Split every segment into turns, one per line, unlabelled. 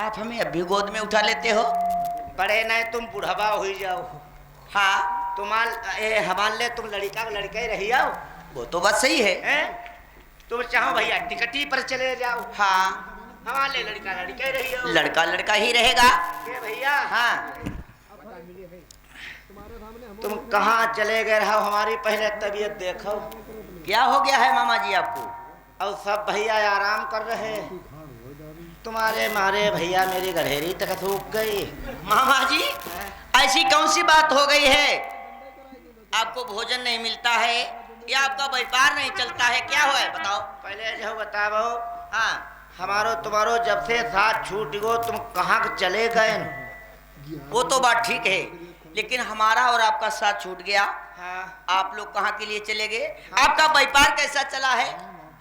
आप हमें अभी गोद में उठा लेते हो?
बड़े नहीं तुम बुढ़वा हो जाओ।
हाँ,
हमारे लिए तुम लड़का लड़का ही रही आओ।
वो तो बात सही है।
तुम चाहो भैया टिकटी पर चले जाओ।
हाँ,
हमारे लिए लड़का लड़का ही रही आओ।
लड़का लड़का ही रहेगा।
भैया
हाँ,
तुम कहाँ चले गए रहो? हमारी पहले तबीयत देखो।
क्या हो गया है मामा जी आपको?
और सब भैया आराम कर रहे। तुम्हारे मारे भैया मेरी गधेरी तक सूख गई।
मामा जी ऐसी कौन सी बात हो गई है? आपको भोजन नहीं मिलता है या आपका व्यापार नहीं चलता है? क्या हुआ है बताओ।
पहले जो बताओ।
हाँ,
हमारो तुम्हारो जब से साथ छूट गो तुम कहाँ चले गए?
वो तो बात ठीक है, लेकिन हमारा और आपका साथ छूट गया।
हाँ।
आप लोग कहाँ के लिए चले गए? आपका व्यापार कैसा चला है?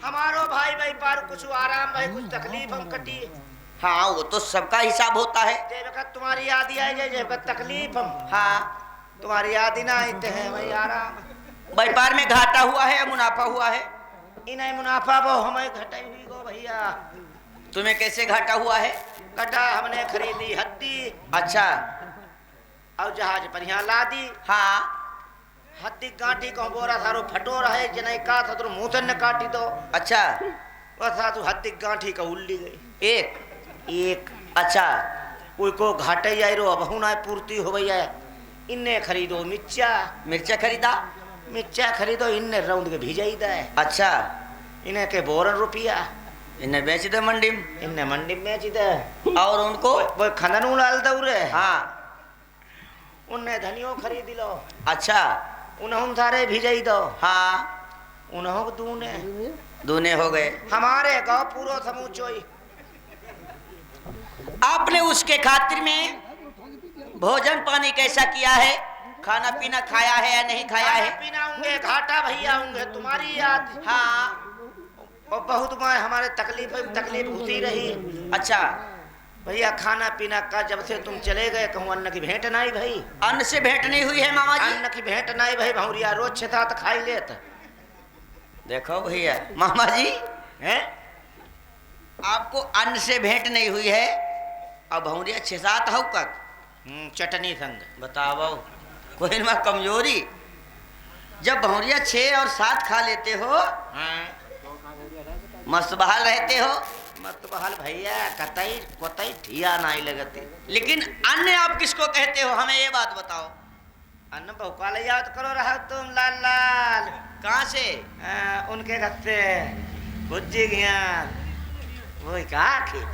हमारो भाई व्यापार कुछ आराम भाई कुछ तकलीफ हम कटी।
हाँ, वो तो सबका हिसाब होता है।
जब तुम्हारी याद ही आई जब तकलीफ हम।
हाँ,
तुम्हारी याद ही ना आते हैं भाई आराम।
व्यापार में घाटा हुआ है या मुनाफा हुआ है?
इन्हें मुनाफा वो हमें घटाई हुई गो भैया।
तुम्हें कैसे घाटा हुआ है?
घटा हमने खरीदी हद्दी।
अच्छा।
और जहाज पर यहाँ ला दी।
हाँ,
हद्दी गांठी को बोरा सारो फटो रहे जने का था तो मुंह से न काटी दो।
अच्छा।
बस तो हद्दी गांठी का उल्ली गई एक।
अच्छा।
कोई को घाटे जाई रो अब ना पूर्ति हो भैया। इन्ने खरीदो
मिर्चा खरीदा।
मिर्चा खरीदो इन्ने रौंद के भिजाई दे।
अच्छा।
इन्हें के बोरन रुपया
इन्हें बेच दे मंडी में।
इन्ने मंडी में बेच दे।
और उनको
वो खंदन उड़ाल दौरे।
हाँ,
उन्हें धनियो खरीद लो।
अच्छा।
उन्होंने सारे भिजाई दो।
हाँ,
उन्हों
दूने हो गए।
हमारे गाँव पूरा समूचोई।
आपने उसके खातिर में भोजन पानी कैसा किया है? खाना पीना खाया है या नहीं खाया है?
पीना होंगे घाटा भैया होंगे तुम्हारी याद।
हाँ,
और बहुत हमारे तकलीफ होती रही।
अच्छा।
भैया खाना पीना का जब से तुम चले गए कहूँ अन्न की भेंट नहीं भाई।
अन्न से भेंट नहीं हुई है मामा जी?
अन्न की भेंट नहीं भाई भौरिया रोज 6-7 खाई लेत।
देखो भैया मामा जी
हैं
आपको अन्न से भेंट नहीं हुई है अब भौरिया 6-7 हव तक
चटनी संग
बताओ कोई ना कमजोरी। जब भौरिया 6 और 7 खा लेते हो मस्त बहाल रहते हो।
मत बहाल भैया कतई ठिया नहीं लगती।
लेकिन अन्य आप किसको कहते हो हमें ये बात बताओ।
अन्न भौकाल याद करो रहा तुम लाल।
कहाँ से?
उनके घर से बुज्जी गया वो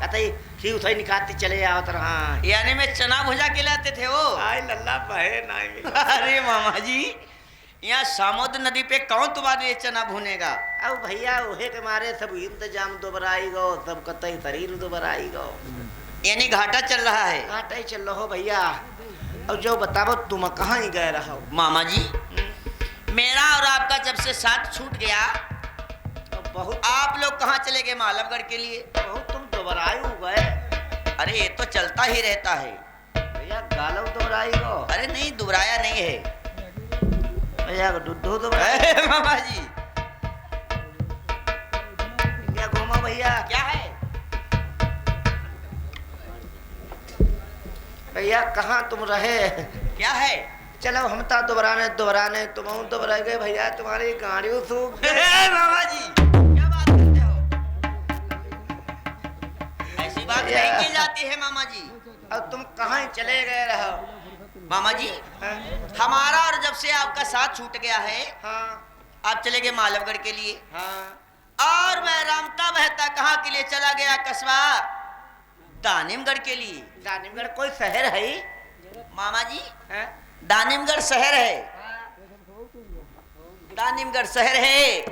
कतई खी उठाई निकालती चले आवत रहा।
यानी में चना भुजा के लाते थे वो।
आई लल्ला बहे नहीं।
अरे मामा जी यहाँ सामोद नदी पे कौन तुम्हारे चना भुनेगा?
अब भैया उहे के मारे सब इंतजाम दोबराई गो सब कतई शरीर दोबराई गो।
यानी घाटा चल रहा है?
घाटा ही चल रहा हो भैया। और जो बताओ तुम कहाँ ही गए रहो?
मामा जी मेरा और आपका जब से साथ छूट गया
बहुत
आप लोग कहाँ चले गए? मालवगढ़ के लिए।
बहुत तुम दोबराई हो गए।
अरे ये तो चलता ही रहता है
भैया गालव दोबराई गो।
अरे नहीं दोबराया नहीं है
भैया दूधो दोबराई।
मामा जी
क्या घूमो भैया?
क्या है?
भैया कहाँ तुम रहे?
क्या है?
चलो हम तो दोबराने तुम दोबरा गए भैया तुम्हारी गाड़ियों सूख
मामा जी क्या बात करते हो? ऐसी बात नहीं की जाती है मामा जी।
अब तुम कहाँ चले गए रहो?
मामा जी हमारा और जब से आपका साथ छूट गया है आप चले गए मालवगढ़ के लिए। और मैं रामता बहता कहाँ के लिए चला गया? कस्बा दानिमगढ़ के लिए।
दानिमगढ़ कोई शहर है?
मामा जी दानिमगढ़ शहर है। दानिमगढ़ शहर है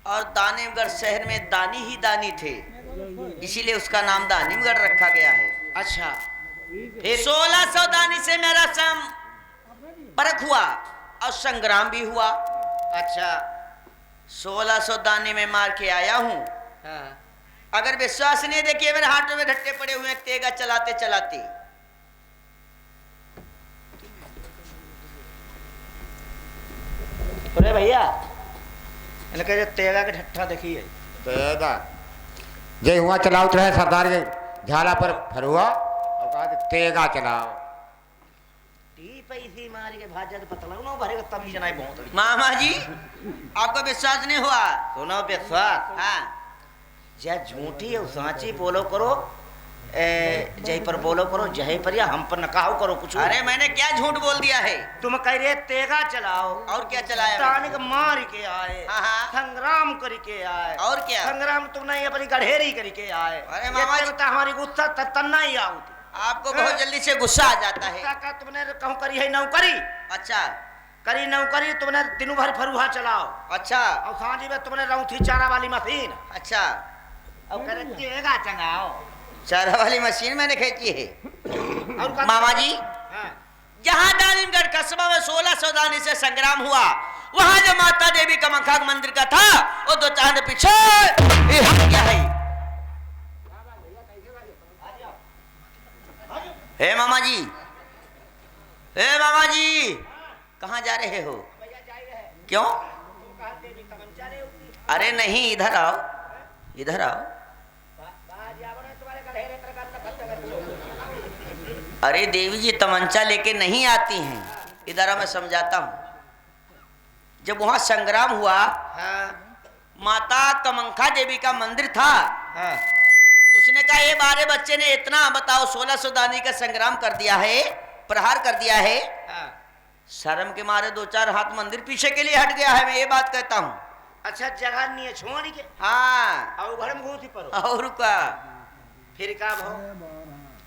और दानिमगढ़ शहर में दानी ही दानी थे इसीलिए उसका नाम दानिमगढ़ रखा गया है।
अच्छा
फिर 1600 दानी से मेरा परख हुआ और संग्राम भी हुआ।
अच्छा
1600 दाने में मार के आया हूँ। अगर विश्वास नहीं देखिए मेरे हाथों में ढट्टे पड़े हुए तेगा चलाते चलाते।
अरे भैया तेगा के ढट्ठा देखिए
तेगा जय हुआ चलाउत रहे सरदार के झाला पर फरुआ और कहा कि तेगा चलाओ।
टी पैसी मार के भाजा तो पता लगना भरे तमीज नहीं बहुत।
मामा जी आपको विश्वास नहीं हुआ?
सुनो विश्वास,
हाँ
जय झूठी है सांची बोलो करो, जय पर बोलो करो, जय पर या हम पर न कहो करो कुछ।
अरे मैंने क्या झूठ बोल दिया है?
तुम कह रहे तेगा चलाओ,
और क्या चलाया?
तानिक मार के आए,
हाँ, हाँ।
संग्राम करके आए।
और क्या?
संग्राम तुमने अपनी गढ़ेरी करके आए।
अरे मामा जी,
हमारी गुस्सा तन्ना ही आओ।
आपको बहुत जल्दी से गुस्सा आ जाता है।
का तुमने कहूँ करी है नौकरी,
अच्छा
करी नौकरी तुमने दिन भर फरुहा चलाओ,
अच्छा
और सांझी में तुमने रौथी चारा वाली मशीन,
अच्छा।
और करे तेगा चंगाओ।
चारा वाली मशीन मैंने खींची है।
और
मामा जी,
हाँ।
जहाँ दानिमगढ़ कस्बा में 1600 दानी से संग्राम हुआ, वहाँ जो माता देवी का मखा मंदिर का था, वो दो चांद पीछे ये हम क्या है? हे मामा जी, हे मामा जी, कहाँ जा रहे हो? क्यों? अरे नहीं, इधर आओ, इधर आओ। अरे देवी जी तमंचा लेके नहीं आती हैं, इधर मैं समझाता हूँ। जब वहां संग्राम हुआ,
हाँ।
माता कमंखा देवी का मंदिर था,
हाँ।
उसने कहा ये बारे बच्चे ने इतना बताओ 1600 दानी का संग्राम कर दिया है, प्रहार कर दिया है।
हाँ।
शर्म के मारे दो चार हाथ मंदिर पीछे के लिए हट गया है, मैं ये बात कहता हूँ।
अच्छा जगह नहीं है छोड़ के,
हाँ
और घर में घूसी पड़ो।
और का
फिर का भाव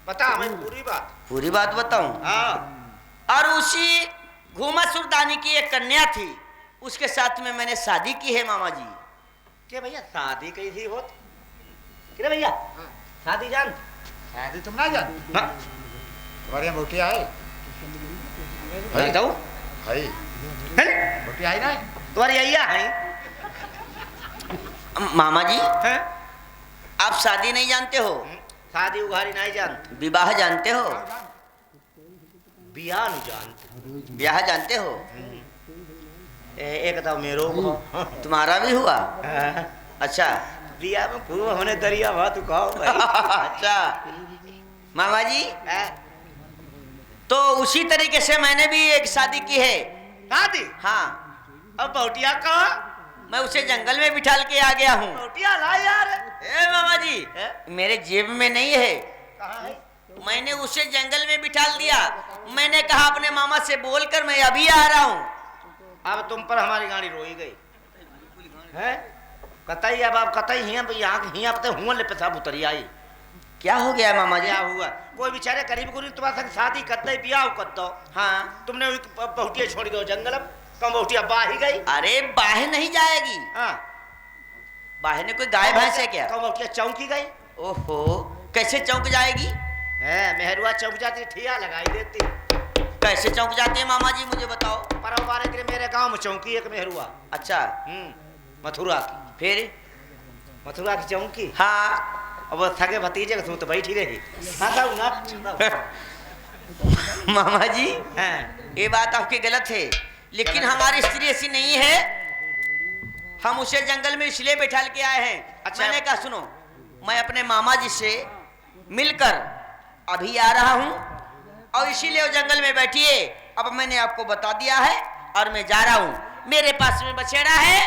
बता हमें पूरी बात।
पूरी बात बताऊं?
हाँ।
और उसी घूमासुर दानी की एक कन्या थी, उसके साथ में मैंने शादी की है मामा जी।
के भैया शादी कैसी होती? के भैया शादी जान?
शादी तुम ना जान?
हाँ।
तुम्हारे यहाँ बोटी आई?
भाई तो
भाई बोटी आई ना?
तुम्हारी अय्या है?
मामा जी
हैं?
आप शादी नहीं जानते हो,
शादी उघारी नहीं जानते,
विवाह जानते हो?
बियाह नहीं जानते।
ब्याह जानते हो?
एक तो मेरो को
तुम्हारा भी हुआ? अच्छा
बियाह में खूब हमने दरिया भात खाओ भाई।
अच्छा मामा जी, तो उसी तरीके से मैंने भी एक शादी की है।
शादी?
हाँ,
अब बहुटिया कहा?
मैं उसे जंगल में बिठाल के आ गया हूँ।
बहुटिया ला यार।
ए मामा जी, मेरे जेब में नहीं है,
कहाँ है?
मैंने उसे जंगल में बिठाल दिया। मैंने कहा अपने मामा से बोलकर मैं अभी आ रहा हूँ।
अब तुम पर हमारी गाड़ी रोई गई है? कतई अब आप कतई यहाँ पता हुआ ले पेशाब उतरी आई।
क्या हो गया मामा जी?
क्या हुआ? कोई बेचारे करीब गुरीब तुम्हारे संग शादी कर दे, ब्याह कर दो।
हाँ,
तुमने बहुटिया छोड़ दो जंगल में, कम बहुटिया बाही गई।
अरे बाहे नहीं जाएगी।
हाँ।
बाहे ने कोई गाय भैंस है क्या?
कम बहुटिया चौंकी गई।
ओहो, कैसे चौंक जाएगी?
है मेहरुआ चौंक जाती, ठिया लगाई देती।
कैसे चौंक जाती है मामा जी, मुझे बताओ।
परवारे के मेरे गांव में चौंकी एक मेहरुआ।
अच्छा,
मथुरा की।
फिर?
मथुरा की चौंकी।
हाँ।
अब वो थके भतीजे के तुम तो बैठी रही। हाँ खाऊ ना।
मामा जी
हाँ।
ये बात आपकी गलत है, लेकिन हमारी स्त्री ऐसी नहीं है। हम उसे जंगल में इसलिए बैठा के आए हैं।
अच्छा।
मैंने कहा सुनो, मैं अपने मामा जी से मिलकर अभी आ रहा हूँ और इसीलिए वो जंगल में बैठिए। अब मैंने आपको बता दिया है और मैं जा रहा हूँ। मेरे पास में बछेड़ा है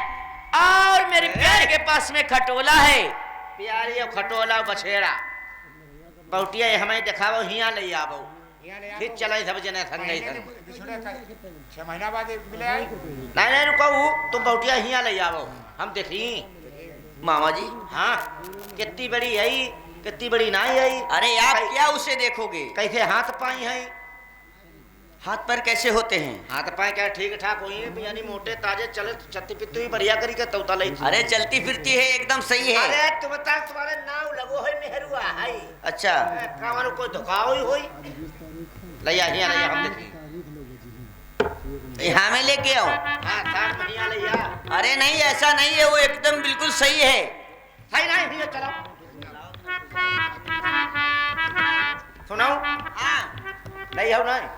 और मेरे प्यार के पास में खटोला है।
प्यारी और खटोला बछेड़ा बहुटिया हमें दिखावो, हिया ले आवो, फिर चले सब जने संग नहीं संग।
6 महीना बाद मिले आई?
नहीं रुको, तुम बहुटिया हिया ले आवो, हम देखी।
मामा जी
हाँ, कितनी बड़ी है, कितनी बड़ी नहीं है।
अरे आप क्या उसे देखोगे?
कैसे हाथ पाई है?
हाथ पैर कैसे होते हैं?
हाथ पाए क्या ठीक ठाक हुई है, यानी मोटे ताजे चले चत्ती पित्ती हुई बढ़िया करी के तौता ले।
अरे चलती फिरती है, एकदम सही है।
अरे तुम बता, तुम्हारे नाव लगो है मेहरुआ है।
अच्छा,
कामन कोई धोखाओ ही होई। लैया हिया लैया हम देखी।
यहाँ में लेके आओ।
हाँ, थार में हिया लैया।
अरे नहीं, ऐसा नहीं है, वो एकदम बिल्कुल सही है।
सही नहीं हिया चलो। सुनाओ।
हाँ।
नहीं हो नहीं।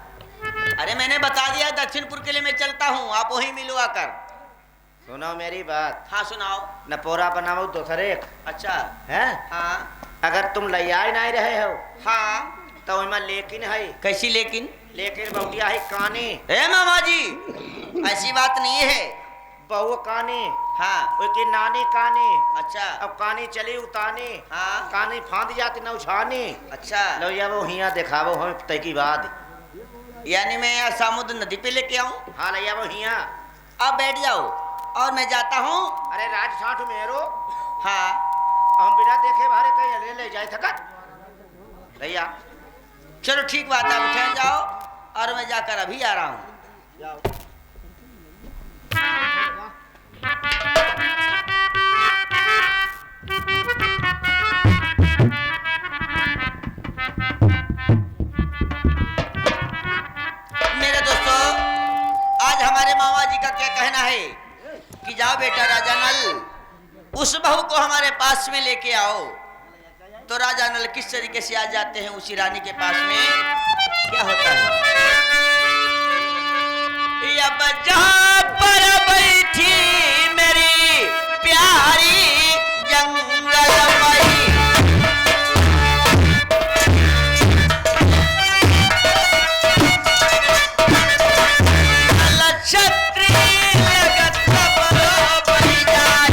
अरे मैंने बता दिया दक्षिणपुर के लिए मैं चलता हूँ, आप वहीं मिलो आकर।
सुनो मेरी बात।
हाँ सुनाओ।
न पोरा बनाओ दूसरे।
अच्छा
है?
हाँ।
अगर तुम लैया ही नहीं रहे हो
हाँ
तो ओइमा लेकिन है।
कैसी लेकिन?
लेकिन बहुटिया है काने।
ए मामा जी ऐसी बात नहीं है।
बहु काने
हाँ
उसकी नानी काने।
अच्छा
अब कानी चली उताने
हाँ
कानी फांद जाती न उछाने।
अच्छा
लो या वो हिया दिखावो हम तय की बात।
यानी मैं यहाँ समुद्र नदी पे लेके आऊँ?
हाँ लैया वो हिया।
आप बैठ जाओ और मैं जाता हूँ।
अरे राज साठ मेरो
हाँ
हम बिना देखे बाहर कहीं ले जाए थकत भैया।
चलो ठीक बात है, आप ठहर जाओ और मैं जाकर अभी आ रहा हूँ।
जाओ।
मेरे दोस्तों आज हमारे मामा जी का क्या कहना है कि जाओ बेटा राजा नल उस बहू को हमारे पास में लेके आओ। तो राजा नल किस तरीके से आ जाते हैं उसी रानी के पास में। क्या होता है अब जहाँ पर बैठी मेरी प्यारी जंगल मई छत्री लगत बरोबरी जाए।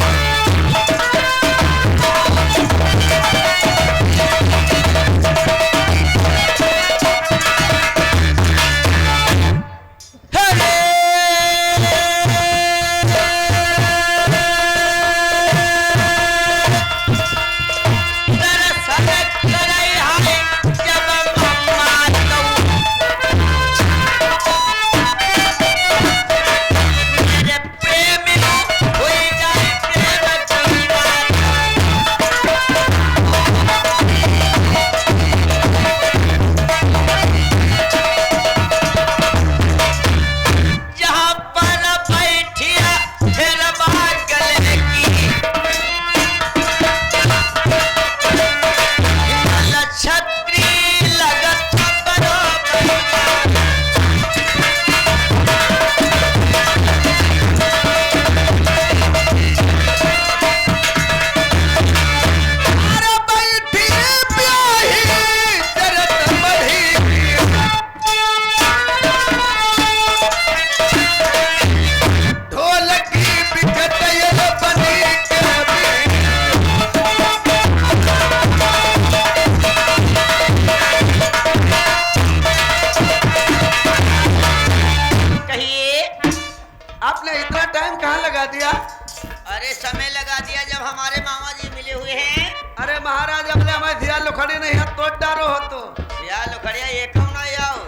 अरे समय लगा दिया जब हमारे मामा जी मिले हुए हैं।
अरे महाराज अपने हमारे धिया लोखड़े नहीं हाथ तोड़ डारो हो तो
या लोखड़िया ये कौन है आओ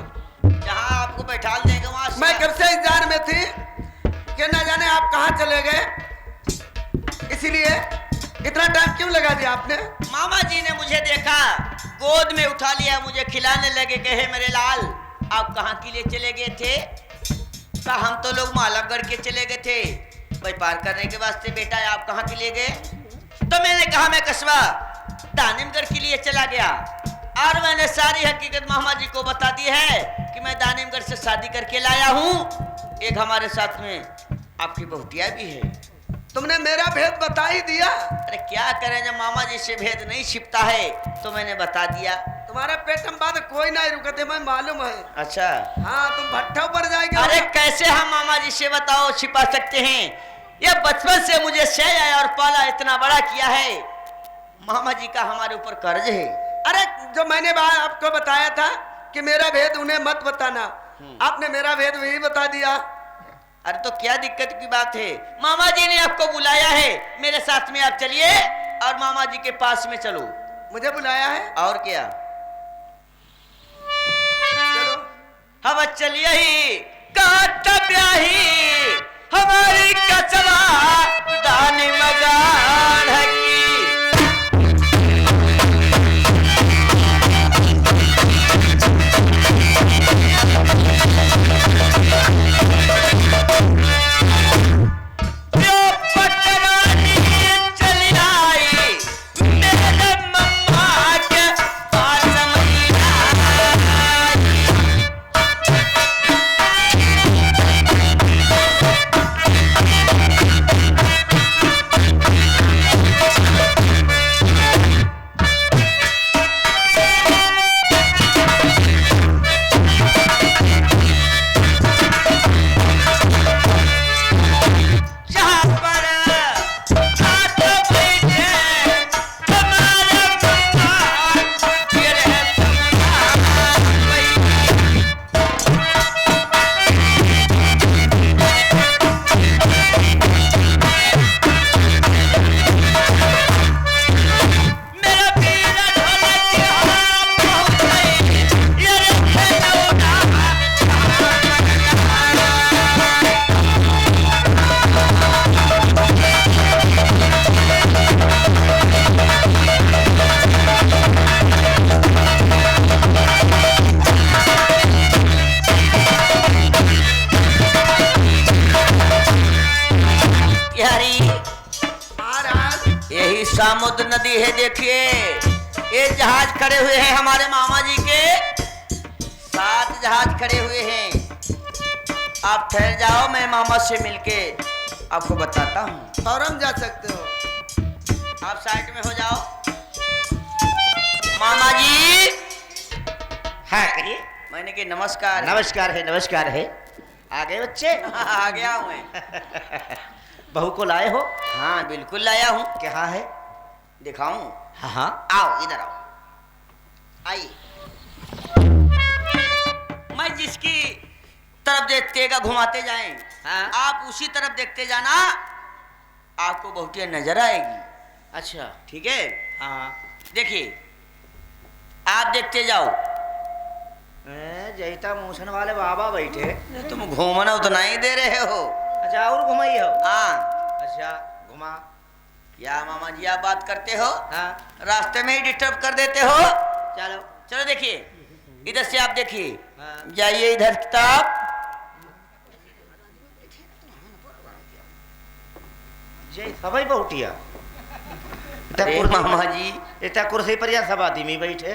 जहाँ आपको बैठा देंगे वहाँ से।
मैं कब से इंतजार में थी कि ना जाने आप कहाँ चले गए, इसीलिए इतना टाइम क्यों लगा दिया आपने?
मामा जी ने मुझे देखा, गोद में उठा लिया, मुझे खिलाने लगे, कहे मेरे लाल आप कहाँ के लिए चले गए थे? कहा हम तो लोग मालवगढ़ के चले गए थे व्यापार करने के वास्ते। बेटा आप कहाँ के लिए गए? तो मैंने कहा मैं कस्बा दानिमगढ़ के लिए चला गया और मैंने सारी हकीकत मामा जी को बता दी है कि मैं दानिमगढ़ से शादी करके लाया हूँ। एक हमारे साथ में आपकी बहुटिया भी है।
तुमने मेरा भेद बता ही दिया।
अरे क्या करें जब मामा जी से भेद नहीं छिपता है तो मैंने बता दिया।
तुम्हारे पेट में बात कोई नहीं रुकते, मैं मालूम है।
अच्छा
हाँ तुम भट्ठों पर जाएंगे।
अरे कैसे हम मामा जी से बताओ छिपा सकते हैं? ये बचपन से मुझे सया और पाला इतना बड़ा किया है। मामा जी का हमारे ऊपर कर्ज है।
अरे जो मैंने आपको बताया था कि मेरा भेद उन्हें मत बताना, आपने मेरा भेद वही बता दिया।
अरे तो क्या दिक्कत की बात है? मामा जी ने आपको बुलाया है, मेरे साथ में आप चलिए और मामा जी के पास में चलो।
मुझे बुलाया है
और क्या?
चलो।
हम चलिए ही काटब्याही हमारी कचवा दानी मगाड़ की। समुद्र नदी है। देखिए ये जहाज खड़े हुए हैं हमारे मामा जी के, 7 जहाज खड़े हुए हैं। आप ठहर जाओ, मैं मामा से मिलके आपको बताता हूँ।
फौरन जा सकते हो।
आप साइड में हो जाओ। मामा जी,
हाँ कहिए।
मैंने कि नमस्कार।
नमस्कार है, नमस्कार है। आ गए बच्चे?
आ गया हूँ मैं।
बहू को लाए हो?
हाँ बिल्कुल लाया हूँ।
क्या है?
दिखाऊं?
हाँ हाँ।
आओ इधर आओ, आइए। मैं जिसकी तरफ देखतेगा घुमाते जाएं,
हाँ।
आप उसी तरफ देखते जाना, आपको बहुटिया नजर आएगी।
अच्छा।
ठीक है?
हाँ।
देखिए आप देखते जाओ।
जैता मूसन वाले बाबा बैठे।
तुम घूमना उतना ही दे रहे हो।
अच्छा और घुमाई हो?
हाँ।
अच्छा घुमा।
क्या मामा जी आप बात करते हो?
हाँ।
रास्ते में ही डिस्टर्ब कर देते हो।
चलो।
चलो देखिए, इधर से आप देखिए।
हाँ।
जाइए इधर किताब।
जय सबाई बहुटिया।
अरे मामा जी,
इतना कुर्सी पर या सब आदमी बैठे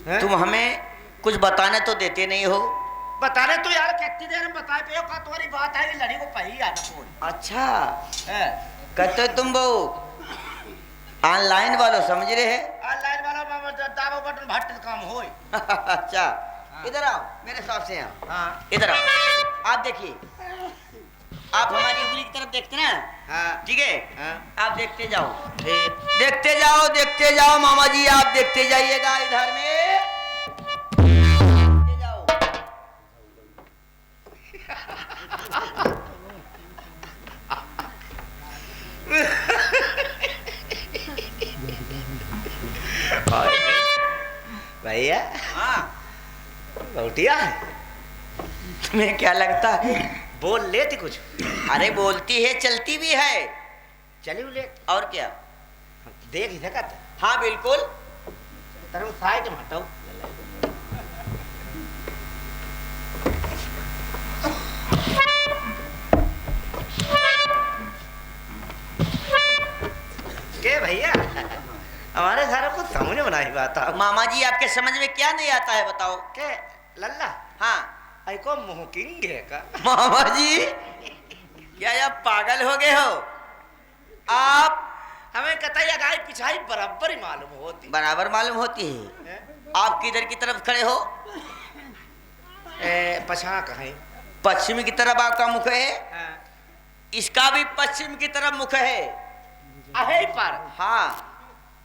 हैं?
तुम हमें कुछ बताने तो देते नहीं हो।
बता रहे तो यार कितनी देर में बताए पे हो का तुम्हारी बात है, लड़ी को पही आना फोन
अच्छा
है।
कहते हो तुम वो ऑनलाइन वालों समझ रहे हैं।
ऑनलाइन वाला मामा दाबो बटन भट्ट काम होय।
अच्छा इधर आओ, मेरे साथ से आओ।
हाँ।
इधर आओ। आप देखिए, आप हमारी उंगली की तरफ देखते ना।
हाँ।
ठीक है?
हाँ।
आप देखते जाओ,
ठीक।
देखते जाओ, देखते जाओ मामा जी, आप देखते जाइएगा इधर में। देखते जाओ।
भैया
हाँ,
बहुटिया
तुम्हें क्या लगता है?
बोल लेती कुछ?
अरे बोलती है, चलती भी है।
चली ले।
और क्या?
देख ही सकत।
हाँ बिल्कुल।
तरह साइड में हटाओ। के भैया हमारे सारा कुछ समझ में नहीं आता।
मामा जी आपके समझ में क्या नहीं आता है बताओ?
के लल्ला
हाँ
को मुंह किंग है का?
मामा जी क्या आप पागल हो गए हो? आप
हमें कतई गाय पिछाई बराबर ही मालूम होती।
बराबर मालूम होती है। आप किधर की तरफ खड़े हो?
पछा कहें
पश्चिम की तरफ आपका मुख है।
हाँ।
इसका भी पश्चिम की तरफ मुख है।
अहे पर।
हाँ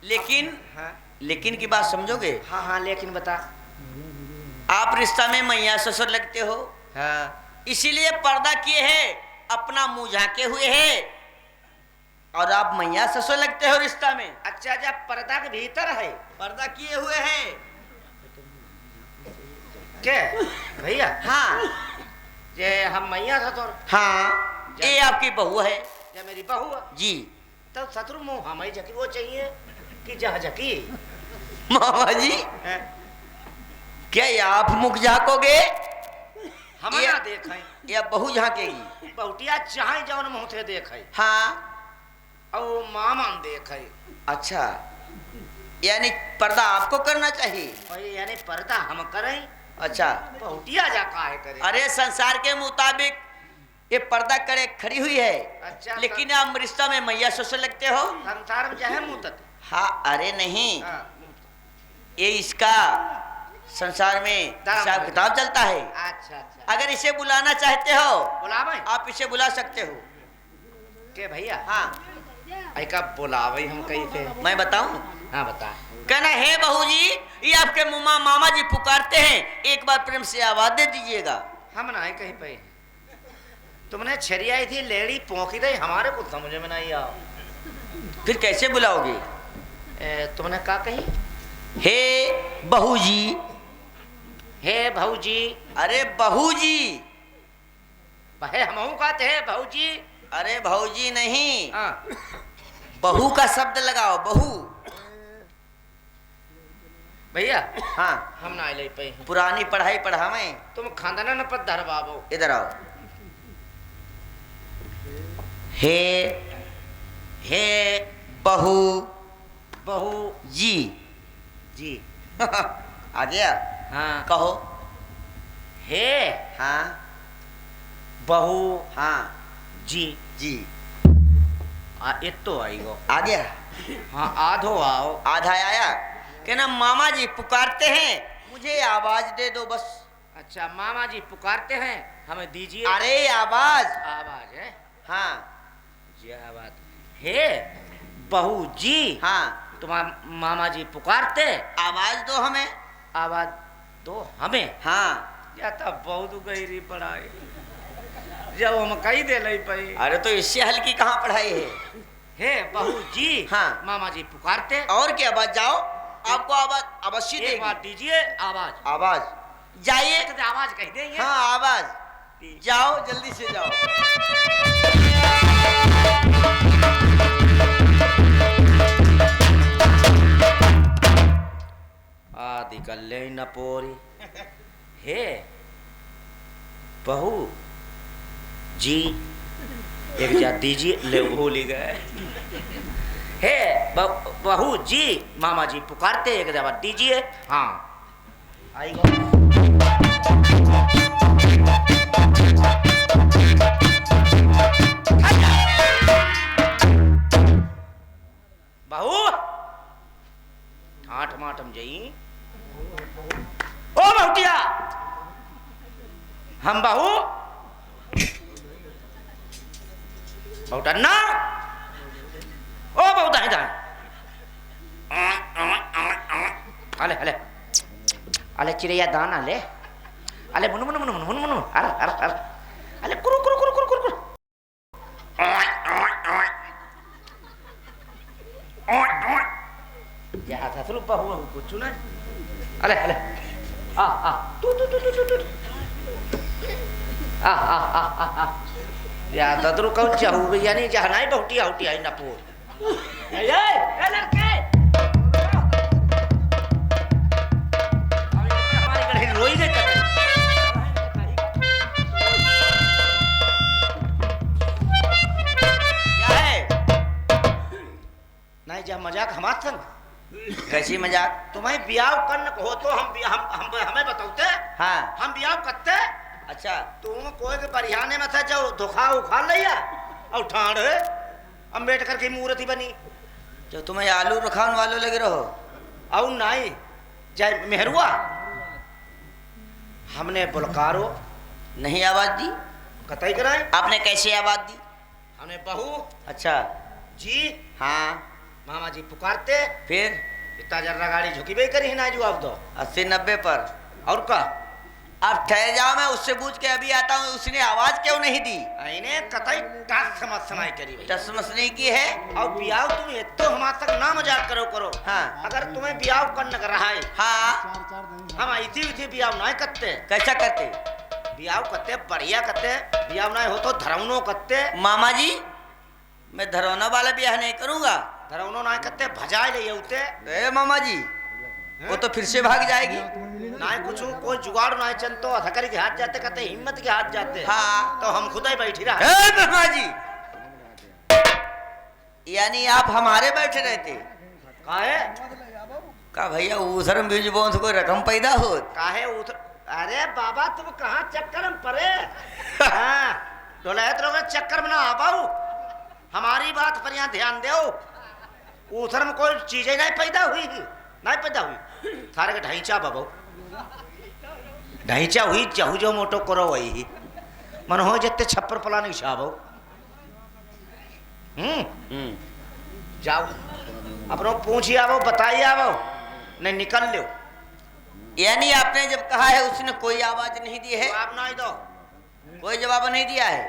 लेकिन
हाँ।
लेकिन की बात समझोगे?
हाँ हाँ लेकिन बता।
आप रिश्ता में मैया ससुर लगते हो।
हाँ।
इसीलिए पर्दा किए हैं, अपना मुंह झाके हुए है, और आप मैया ससुर लगते हो रिश्ता में।
अच्छा जब पर्दा के भीतर है
पर्दा किए हुए हैं।
के भैया?
हाँ
ये हम मैया ससुर।
हाँ ये आपकी बहू है।
ये मेरी बहू है।
जी।
तो शत्रु मुंह हमें झकी वो चाहिए कि जहाँ झकी?
मामा जी
है?
क्या ये आप मुख झाकोगे?
हम
ये-
ना देखें।
या बहू झाकेगी?
बहुटिया चाहे जौन मुंह से देखे
हाँ।
और मामा देखे।
अच्छा यानी पर्दा आपको करना चाहिए।
और यानी पर्दा हम करें।
अच्छा
बहुटिया जा काहे करे?
अरे संसार के मुताबिक ये पर्दा करे खड़ी हुई है।
अच्छा
लेकिन आप रिश्ता में मैया ससुर लगते हो।
संसार में चाहे मुंह तक।
हाँ अरे नहीं,
हाँ।
ये इसका संसार में
धर्म
हिसाब
है।
किताब चलता है।
अच्छा अच्छा
अगर इसे बुलाना चाहते हो
बुलावे
आप इसे बुला सकते हो।
के भैया?
हाँ
ऐका बुलावे हम कैसे?
मैं बताऊं?
हाँ बता।
कहना है बहू जी, ये आपके मुमा मामा जी पुकारते हैं, एक बार प्रेम से आवाज दे दीजिएगा।
हम ना कहीं पे तुमने छरियाई थी लेडी पोंकी दे, हमारे कुछ समझ में नहीं आओ।
फिर कैसे बुलाओगे?
तुमने क्या कही?
हे बहू जी।
हे भाऊजी।
अरे बहू जी।
भाई हम कहते हैं भाऊजी।
अरे भौजी नहीं,
हाँ।
बहू का शब्द लगाओ, बहू।
भैया
हाँ
हम ना ले पे
पुरानी पढ़ाई पढ़ावे।
तुम खानदाना न पर धर बाबू।
इधर आओ। हे हे बहू
बहू
जी।
जी।
आ गया।
हाँ
कहो।
हे
हाँ
बहू
हाँ
जी।
जी।
इतो आई गो।
आ गया।
हाँ आधो आओ।
आधा आया कि ना मामा जी पुकारते हैं, मुझे आवाज दे दो बस।
अच्छा मामा जी पुकारते हैं, हमें दीजिए।
अरे आवाज।
आवाज है।
हाँ
क्या बात। हे बहू जी।
हाँ
तुम्हारा मामा जी पुकारते,
आवाज दो हमें।
आवाज दो हमें।
हाँ
या तो बहुत गहरी पढ़ाई जब हम कही दे लई पाई।
अरे तो इससे हल्की कहाँ पढ़ाई है।
हे बहू जी।
हाँ
मामा जी पुकारते।
और क्या बात, जाओ आपको आवाज अवश्य
एक
देगी।
बार दीजिए आवाज।
आवाज जाइए।
तो आवाज कह देंगे।
हाँ आवाज, जाओ जल्दी से जाओ।
आदि कल्ले न पोरी। हे बहू जी एक जा दीजिए, ले भूल गए। हे बहू जी मामा जी पुकारते, एक जवाब दीजिए। हाँ आई गो। बहू ठाठ माठम जई। ओ बहुटिया हम बहू बहुटन्ना। ओ बहुत है जाए। अले अले अले चिड़िया दाना ले। अले मुनु मुनु मुनु मुनु मुनु मुनु अरे अरे अरे अले कुरु कुरु कुरु कुरु कुरु कुरु। या था सुरू बहु बहु कुछ ना। अले अले आ तू तू तू तू तू आ या ददरू कौन चाहू भैया नहीं जहाँ नहीं बहुटी आउटी आई नपूर। ये लड़के हमारी गढ़ी रोई दे कर।
क्या है?
नहीं जब मजाक हमार संग
कैसी मजाक?
तुम्हें ब्याह करने को हो तो हम हमें बताओते।
हाँ
हम ब्याह करते।
अच्छा
तुम कोई के परिहाने में था जो धोखा उखा लिया और ठाड़ अम्बेडकर की मूर्ति बनी।
जो तुम्हें आलू रखान वालों लगे रहो।
और नहीं जय मेहरुआ हमने बुलकारो
नहीं आवाज दी।
कतई कराए।
आपने कैसे आवाज दी?
हमने बहू
अच्छा
जी
हाँ
मामा जी पुकारते।
फिर
इतना जर्रा गाड़ी झुकी भी करी ना जवाब दो।
80-90 पर।
और का
आप ठहर जाओ, मैं उससे पूछ के अभी आता हूँ। उसने आवाज क्यों नहीं दी?
इन्हें कतई टास समझ समाई करी भाई।
टसमस नहीं की है।
और ब्याह तुम ये तो हमारे तक ना मजाक करो।
हाँ
अगर तुम्हें ब्याह करने का रहा है
हाँ
हम इसी ब्याह नहीं करते।
कैसा करते?
ब्याह करते बढ़िया करते। ब्याह नहीं हो तो धरौनो करते।
मामा जी मैं धरौना वाला ब्याह नहीं करूंगा।
धरौनो नहीं करते भजाए ले उते।
ए मामा जी वो तो फिर से भाग जाएगी।
नहीं कुछ कोई जुगाड़ नहीं चलतो हथकड़ी के हाथ जाते कहते हिम्मत के हाथ जाते।
हाँ
तो हम खुद ही बैठी रहा।
ए मामा जी यानी आप हमारे बैठे रहते?
काहे
का भैया उधर बीज बोंद कोई रकम पैदा हो।
काहे उधर। अरे बाबा तुम कहाँ चक्कर में पड़े। हाँ डोलहत रहोगे चक्कर में ना आ पाऊ। हमारी बात पर यहाँ ध्यान दो। उधर में कोई चीज नहीं पैदा हुई। नहीं पैदा हुई थारे के ढांचा बाबू ढांचा हुई चाहू जो मोटो करो वही मन हो जत्ते छप्पर पलाने की छाबो। जाओ अपनो पूछिए आवो बताइए आवो नहीं निकल लो।
यानी आपने जब कहा है उसने कोई आवाज नहीं दी है?
आप नहीं दो।
कोई जवाब नहीं दिया है।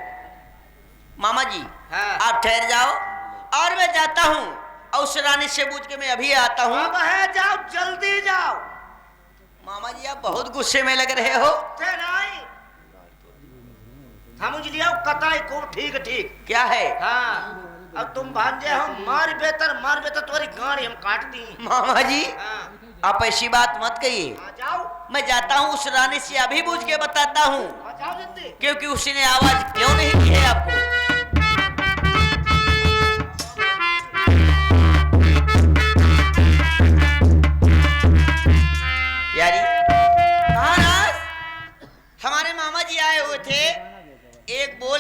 मामा जी
हाँ।
आप ठहर जाओ और मैं जाता हूँ और उस रानी से पूछ के मैं अभी आता हूँ।
अब है जाओ जल्दी जाओ।
मामा जी आप बहुत गुस्से में लग रहे हो।
नहीं समझ लिया कताई को ठीक ठीक।
क्या है?
हाँ अब तुम भांजे हो मार बेतर तुम्हारी गाड़ी हम काट दी।
मामा जी
हाँ
आप ऐसी बात मत कहिए।
आ जाओ
मैं जाता हूँ उस रानी से अभी पूछ के बताता हूँ
आ जाओ जल्दी।
क्योंकि उसने आवाज क्यों नहीं दी है आपको।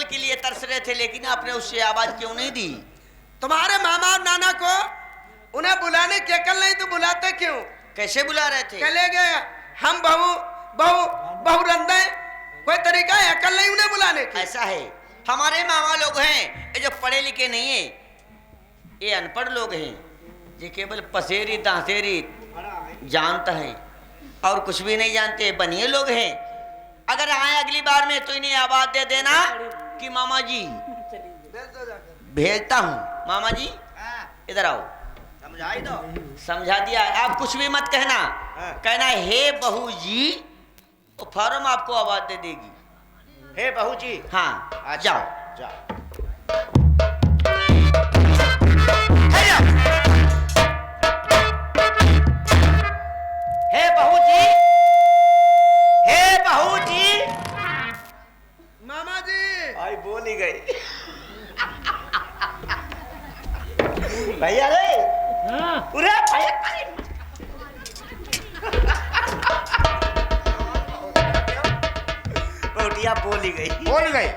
के लिए तरस रहे थे, लेकिन आपने उससे आवाज क्यों नहीं दी?
तुम्हारे मामा और नाना को उन्हें बुलाने की अकल नहीं तो बुलाते क्यों?
कैसे बुला रहे थे?
चले गए हम बहू बहू बहू रंदे, कोई तरीका है? अकल नहीं उन्हें बुलाने की?
ऐसा है, हमारे मामा लोग हैं ये जो पढ़े लिखे नहीं है, ये अनपढ़ लोग हैं, ये केवल पसेरी दांसेरी जानता है और कुछ भी नहीं जानते, बनिए लोग हैं। अगर आए अगली बार में तो इन्हें आवाज दे देना कि मामा जी भेजता हूँ, मामा जी इधर आओ।
समझाई दो।
समझा दिया, आप कुछ भी मत कहना, कहना हे बहू जी, वो फौरन आपको आवाज दे देगी।
हे बहू जी।
हाँ जाओ
जाओ। हे बहू जी, हे बहू जी।
मामा जी
आई बोल ही गई। भैया रे, पूरे भैया बहुटिया बोल ही गई।
बोल गई।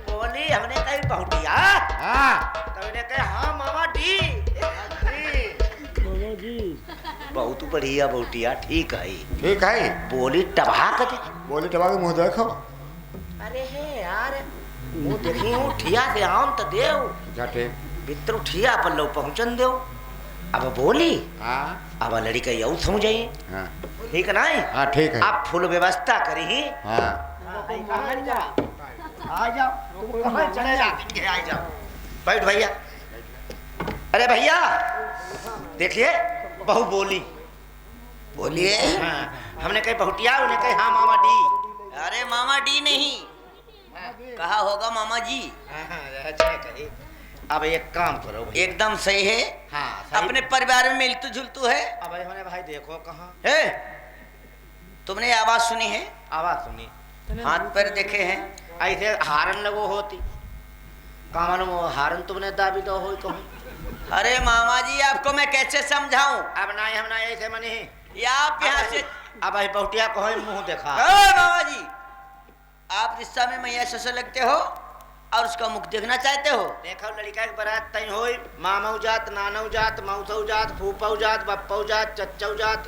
बोली, हमने कही बहुटिया,
हाँ
तो उन्हें कहे हाँ मामा डी। बहुत बढ़िया बहुटिया, ठीक है।
ठीक है।
बोली टबा कर दे।
बोली टबा के मुंह देखो।
अरे है यार, मुंह देखी हूँ ठिया से आम तो देव
झटे।
भीतर ठिया पर लो पहुंचन देव। अब बोली,
हाँ
अब लड़का यू समझाई,
हाँ
ठीक है ना?
हाँ ठीक है।
आप फुल व्यवस्था करी।
हाँ
आ जाओ, तुम कहाँ चले जाते? आ जाओ, बैठ भैया। अरे भैया देखिए, बहू बोली।
बोलिए।
हाँ, हमने कही बहुटिया, उन्हें कही हाँ मामा डी।
अरे मामा डी नहीं कहा होगा, मामा जी।
अच्छा कही। अब एक काम करो भैया।
एकदम सही है।
हाँ सही।
अपने परिवार में मिलतू जुलतू है।
अब हमने भाई देखो कहाँ
है, तुमने आवाज सुनी है?
आवाज सुनी,
हाथ पैर देखे हैं?
ऐसे हारन लगो होती कामन वो हारन तुमने दाबी दो हो कहूँ।
अरे मामा जी आपको मैं कैसे समझाऊं?
अब ना हम ना ऐसे मनी।
या आप यहाँ से
अब भाई बहुटिया को मुंह देखा।
मामा जी, आप रिश्ता में मैया ससुर लगते हो और उसका मुख देखना चाहते हो?
देखो लड़का की बारात तई होई, मामऊ जात, नानऊ जात, मौसऊ जात, फूफऊ जात, बप्पऊ जात, चच्चऊ जात,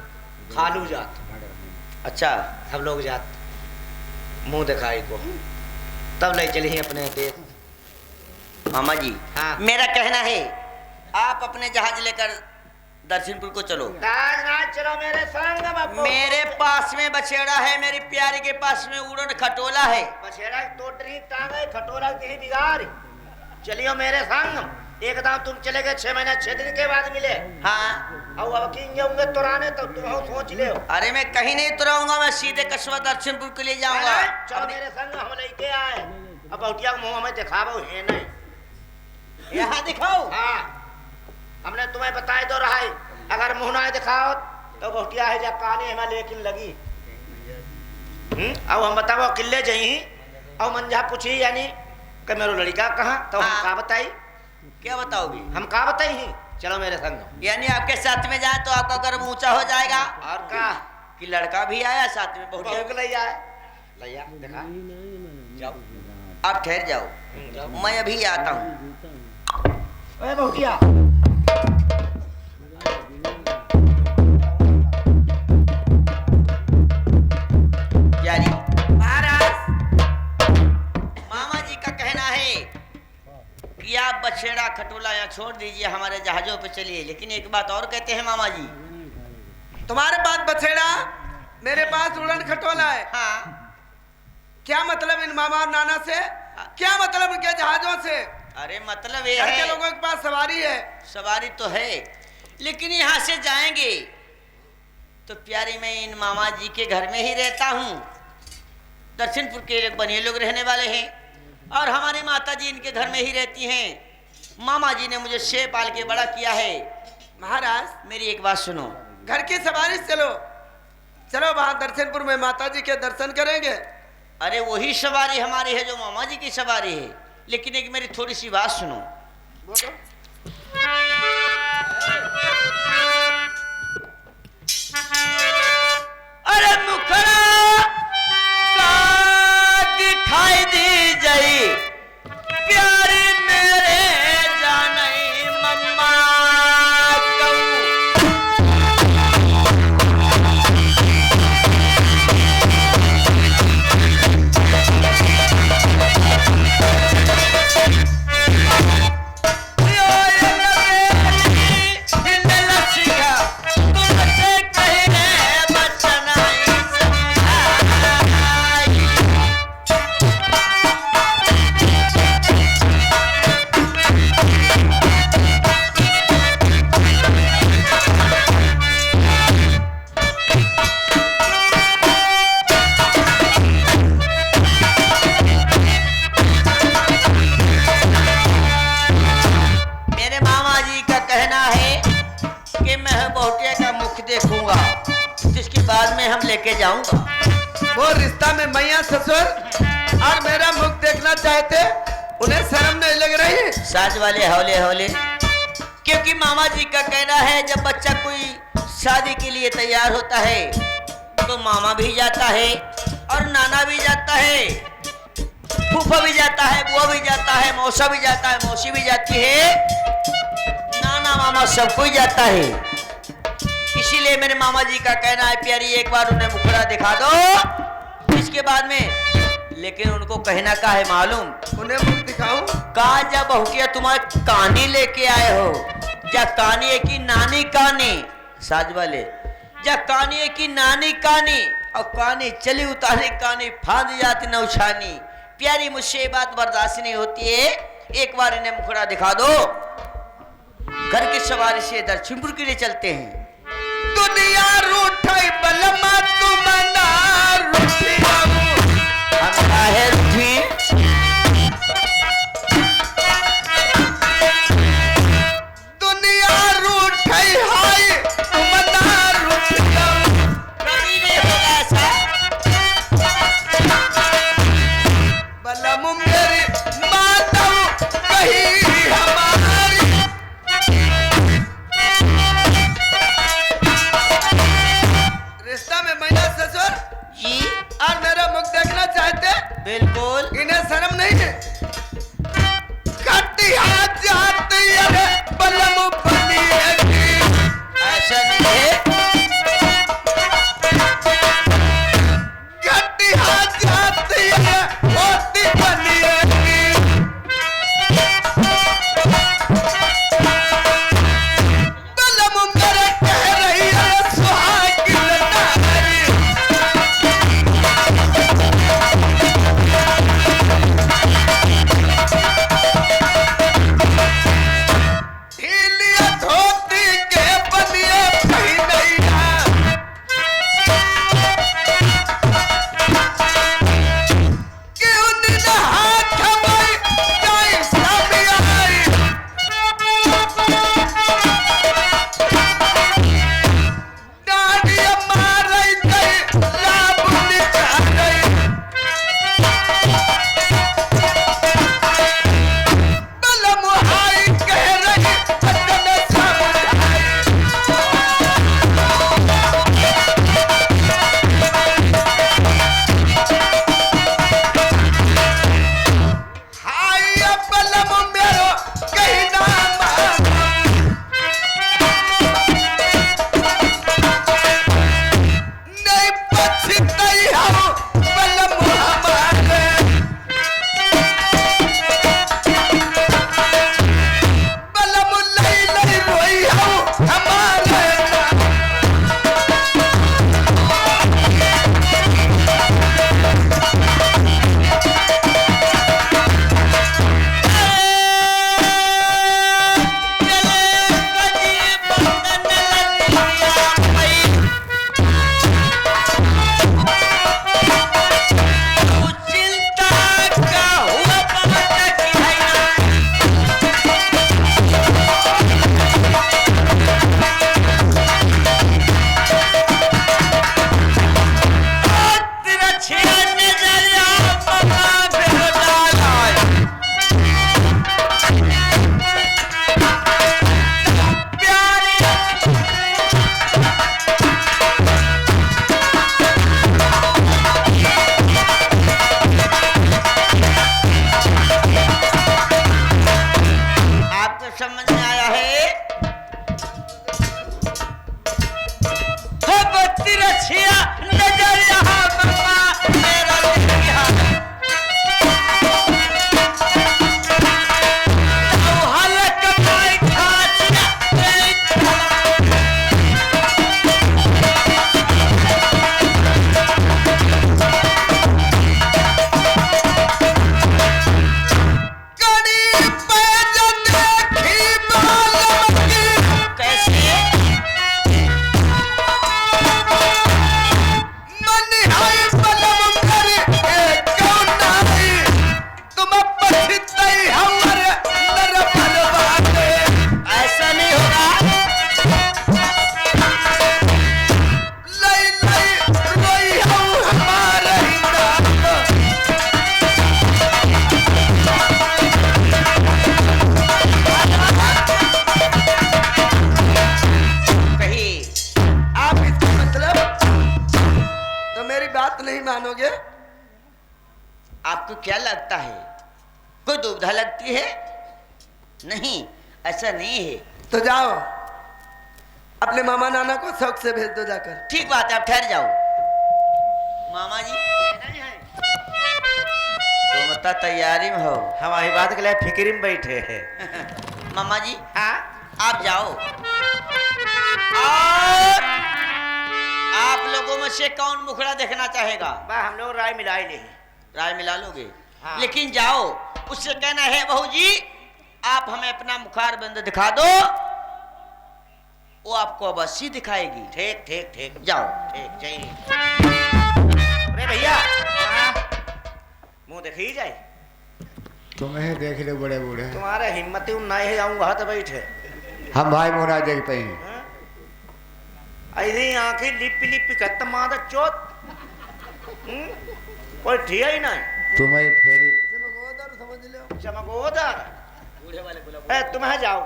खालू जात,
अच्छा
सब लोग जात मुंह दिखाई को, तब ले चली अपने देश।
मामा जी
हाँ।
मेरा कहना है आप अपने जहाज लेकर दर्शनपुर को चलो।
राजनाथ चलो मेरे संग बापू।
मेरे पास में बछेड़ा है, मेरी प्यारी के पास में उड़न खटोला है।
बछेड़ा की टोटरी टांगे, खटोला की बिगाड़। चलियो मेरे संग, एकदम तुम चले गए 6 महीना 6 दिन के बाद मिले।
हाँ
और अब किंगे होंगे तुराने तो तुम हो सोच ले।
अरे मैं कहीं नहीं उतराऊंगा, मैं सीधे कस्बा दर्शनपुर के लिए जाऊंगा।
चलो मेरे संग, हम लेके आए। अब बहुटिया को मुंह हमें दिखावो है नहीं।
यहाँ दिखाओ।
हाँ, हमने तुम्हें बताए दो रहा है, अगर मुंह ना दिखाओ तो बहुटिया है जा काने हमें लेकिन लगी। अब हम बताओ किले जही और मंझा पूछी यानी कि मेरा लड़का कहाँ, तो हम का बताई?
क्या बताओगी?
हम का बताई ही? चलो मेरे संग।
यानी आपके साथ में जाए तो आपका गर्व ऊंचा हो जाएगा।
और का
कि लड़का भी आया साथ में, बहुत
बहु को लैया लैया देखा।
जाओ, आप ठहर जाओ, मैं अभी आता हूँ।
ओए बहुटिया,
यारी
महाराज
मामा जी का कहना है कि आप बछेड़ा खटोला यहाँ छोड़ दीजिए, हमारे जहाजों पे चलिए। लेकिन एक बात और कहते हैं मामा जी।
तुम्हारे पास बछेड़ा, मेरे पास उड़न खटोला है।
हाँ
क्या मतलब इन मामा और नाना से? क्या मतलब इनके जहाजों से?
अरे मतलब ये
घर के
है,
लोगों के पास सवारी है।
सवारी तो है, लेकिन यहाँ से जाएंगे तो प्यारी मैं इन मामा जी के घर में ही रहता हूँ। दर्शनपुर के लोग बनिए लोग रहने वाले हैं और हमारी माता जी इनके घर में ही रहती हैं। मामा जी ने मुझे से पाल के बड़ा किया है।
महाराज
मेरी एक बात सुनो,
घर की सवारी से चलो, चलो वहां दर्शनपुर में माता जी के दर्शन करेंगे।
अरे वही सवारी हमारी है जो मामा जी की सवारी है, लेकिन एक मेरी थोड़ी सी बात सुनो।
बोलो।
अरे मुखड़ा सा दिखाई दी जाई बाद में हम लेके जाऊंगा।
वो रिश्ता में मैया ससुर और मेरा मुख देखना चाहते, उन्हें शर्म नहीं लग रही है?
साज वाले हौले हौले, क्योंकि मामा जी का कहना है जब बच्चा कोई शादी के लिए तैयार होता है तो मामा भी जाता है और नाना भी जाता है, फूफा भी जाता है, बुआ भी जाता है, मौसा भी जाता है, मौसी भी जाती है, नाना मामा सब कोई जाता है। इसीलिए मेरे मामा जी का कहना है प्यारी एक बार उन्हें मुखड़ा दिखा दो, इसके बाद में। लेकिन उनको कहना का है मालूम?
उन्हें मुख दिखाऊं?
कहा जब बहुकिया तुम्हारे कहानी लेके आए हो, जा कहानी है कि नानी कहानी, साज वाले, जा कहानी है कि नानी कहानी, और कहानी चली उतारी कहानी फांद जाती नौछानी। प्यारी मुझसे ये बात बर्दाश्त नहीं होती है, एक बार इन्हें मुखड़ा दिखा दो। घर की सवारी से इधर छिमपुर के लिए चलते हैं।
दुनिया रूठाई बलमा तुम ना रूठी
हम काहे रूठी?
दुनिया रूठाई हाय तुम ना रूठी।
कभी नहीं होगा ऐसा।
बलम मेरी माता कही हमारी, रिश्ता में मैया ससुर
जी
और मेरा मुख देखना चाहते,
बिल्कुल।
इन्हें शर्म नहीं है? कटी हाथ जाती है बलम बनी है,
ऐसा नहीं है।
कटी हाथ जाती है होती बनी है। बलम मेरे कह रही है सुहागिन नारी, ढीलिया धोती के बनिए पहनैया, क्यों न हाथ हमारी जाए सामी आई, डांडिया मारई गई लाभ निकालई, बलम हाई कह रही अदन समझाई, हाय बलम मेरो कही ना मानो, नहीं पछताई हम बलम हमारे, बलम लई लई रोई हम हमारे नाम।
चले
बात नहीं मानोगे?
आपको क्या लगता है, कोई दुविधा लगती है? नहीं, ऐसा नहीं है।
तो जाओ, अपने मामा नाना को शौक से भेज दो जाकर।
ठीक बात है, आप ठहर जाओ। मामा जी तो बता तैयारी में हो?
हमारी बात के लिए फिक्री में बैठे हैं।
मामा जी
हाँ
आप जाओ, और आप लोगों में से कौन मुखड़ा देखना चाहेगा?
बा हम लोग राय मिला ही नहीं।
राय मिला लोगे?
हाँ।
लेकिन जाओ, उससे कहना है बहू जी आप हमें अपना मुखार बंद दिखा दो, वो आपको अवश्य दिखाएगी।
ठीक ठीक ठीक,
जाओ।
ठीक चाहिए। अरे भैया मुंह देखी जाए।
तुम्हें देख ले बड़े बूढ़े,
तुम्हारे हिम्मत नहीं है, आऊंगा तो बैठे।
हम भाई मोहरा देख पाई।
ऐसी आंखें लिपि लिपि खत्म मादा चोत। कोई ठिया ही नहीं।
तुम्हें फेरी
चमकोदर ए तुम्हें जाओ।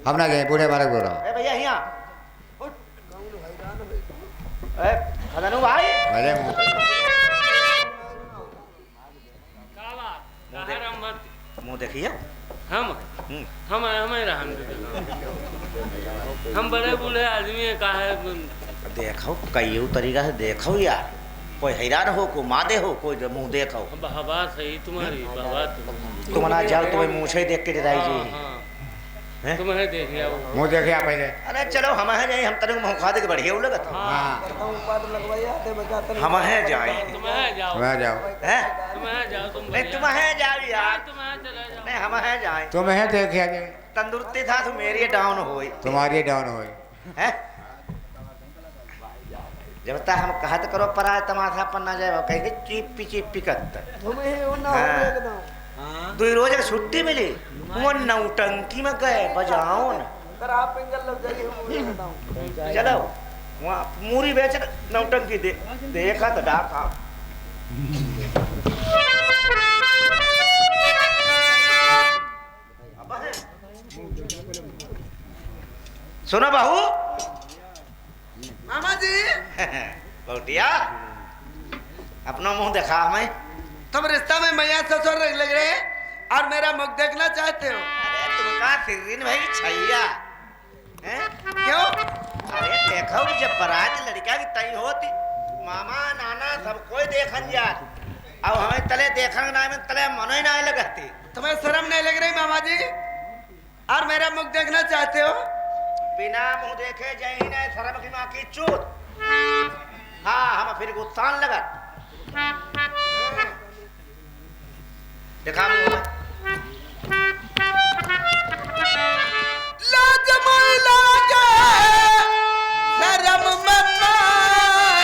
हम ना गए, बूढ़े वाले बोल रहा हूँ।
ए भैया यहाँ ए खदानू भाई
अरे मुँह
मुंह देखिए।
हम हम बड़े बूढ़े आदमी है, का है
देखो कई तरीका से देखो यार, कोई हैरान हो को मादे हो, कोई मुंह देखो।
बहवा सही तुम्हारी बहवा
तुम ना जाओ, तुम्हें मुँह से देख के डराई जी।
तुम्हें देख लिया वो।
मुँह देखे आप पहले।
अरे चलो हम है जाए, हम तेरे मुँह खा दे के बढ़िया लगत।
हाँ
हम है जाए।
तुम्हें जाओ,
तुम्हें जाओ,
हैं
तुम्हें जाओ, तुम
नहीं तुम है जाओ यार।
तुम्हें चले जाओ।
नहीं हम है जाए।
तुम्हें देखे आगे
तंदुरुस्ती था तो मेरी डाउन होई
तुम्हारी डाउन हो।
है। जब तक हम कहत करो पराय तमाशा पर ना जाए, कहेंगे चिप्पी चिप्पी करता। दो रोज की छुट्टी मिली, वो नौटंकी में गए बजाओ न। चलो वहाँ मूरी बेच नौटंकी देखा तो डाका। सुनो बहू।
मामा जी
बहुटिया अपना मुंह देखा हमें।
तुम रिश्ता में मैया ससुर लग रहे हैं और मेरा मुख देखना चाहते हो?
अरे तुमका सिर्रीन भाई छैया हैं?
क्यों?
अरे देखो कि जब बारात लड़का की तय होती, मामा नाना सब कोई देखन जात, अब हमें तले देखन ना में तले मन ही ना लगती।
तुम्हें शर्म नहीं लग रही मामा जी? और मेरा मुख देखना चाहते हो?
बिना मुंह देखे जाई ना शर्म की माँ की चूत। हाँ हम फिर गुस्सान लगा। देखा मुंह में
लाज मन लागे, शर्म मम्मा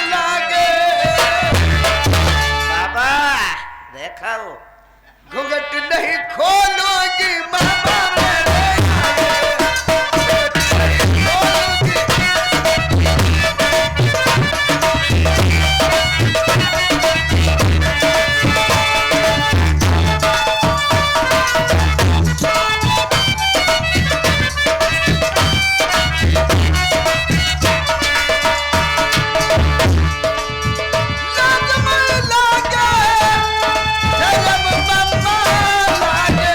लागे।
बाबा देखा वो
घूंघट नहीं खोलोगी मामा मेरे लाज मन लागे, शर्म मम्मा लागे।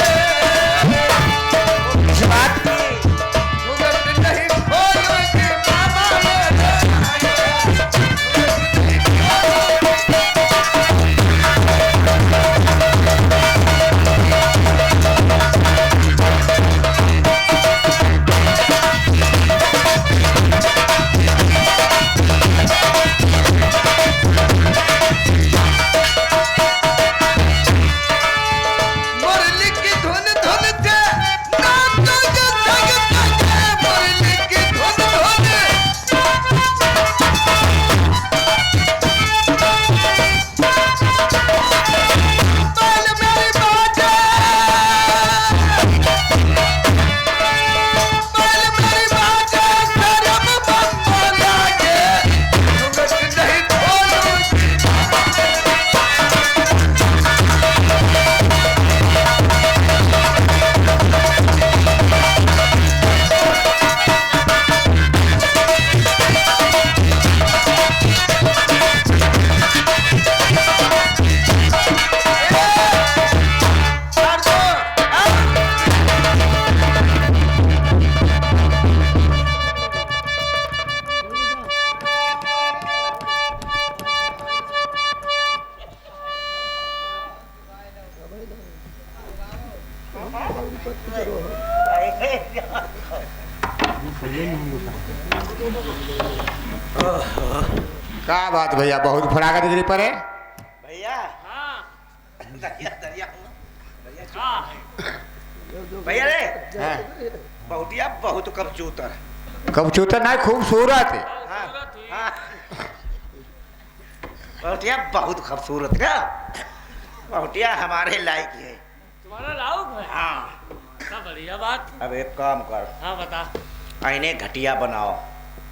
क्या बात भैया, बहुत फटाका डिग्री पर है।
भैया
हाँ
दरिया दरिया
हाँ
भैया रे
हाँ।
बहुटिया बहुत कबूतर
कबूतर नहीं, खूबसूरत है।
खूबसूरत हुई।
हाँ बहुटिया बहुत खूबसूरत ना, बहुटिया हमारे लायक है।
तुम्हारा लाउक है।
हाँ
क्या बढ़िया बात।
अब एक काम कर,
हाँ बता।
आईने घटिया बनाओ,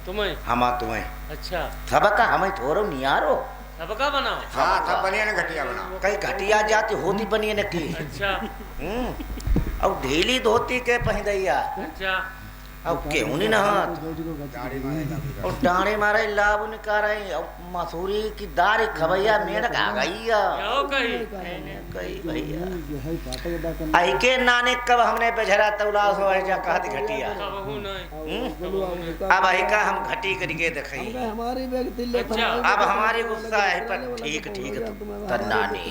तुम्हें
हमा तुम्हें
अच्छा
सबका हमें थोड़ो नियारो।
सबका बनाओ।
हाँ सब बनिया ने घटिया बनाओ।
कई घटिया जाति होती बनी न की।
अच्छा
अब ढीली धोती के पहिदैया,
अच्छा
अब केहू नहीं नहात, और डांडे मारे लाभ निकारे, अब मसूरी की दार खबैया मेढक आ गईया।
क्या हो कही।
कई भैया आई के नाने कब हमने बेझरा तौला सो है जा कहत घटिया।
कबहू नहीं।
अब आई का हम घटी करके देखई।
अच्छा
अब हमारी गुस्सा है पर ठीक ठीक तन्नानी।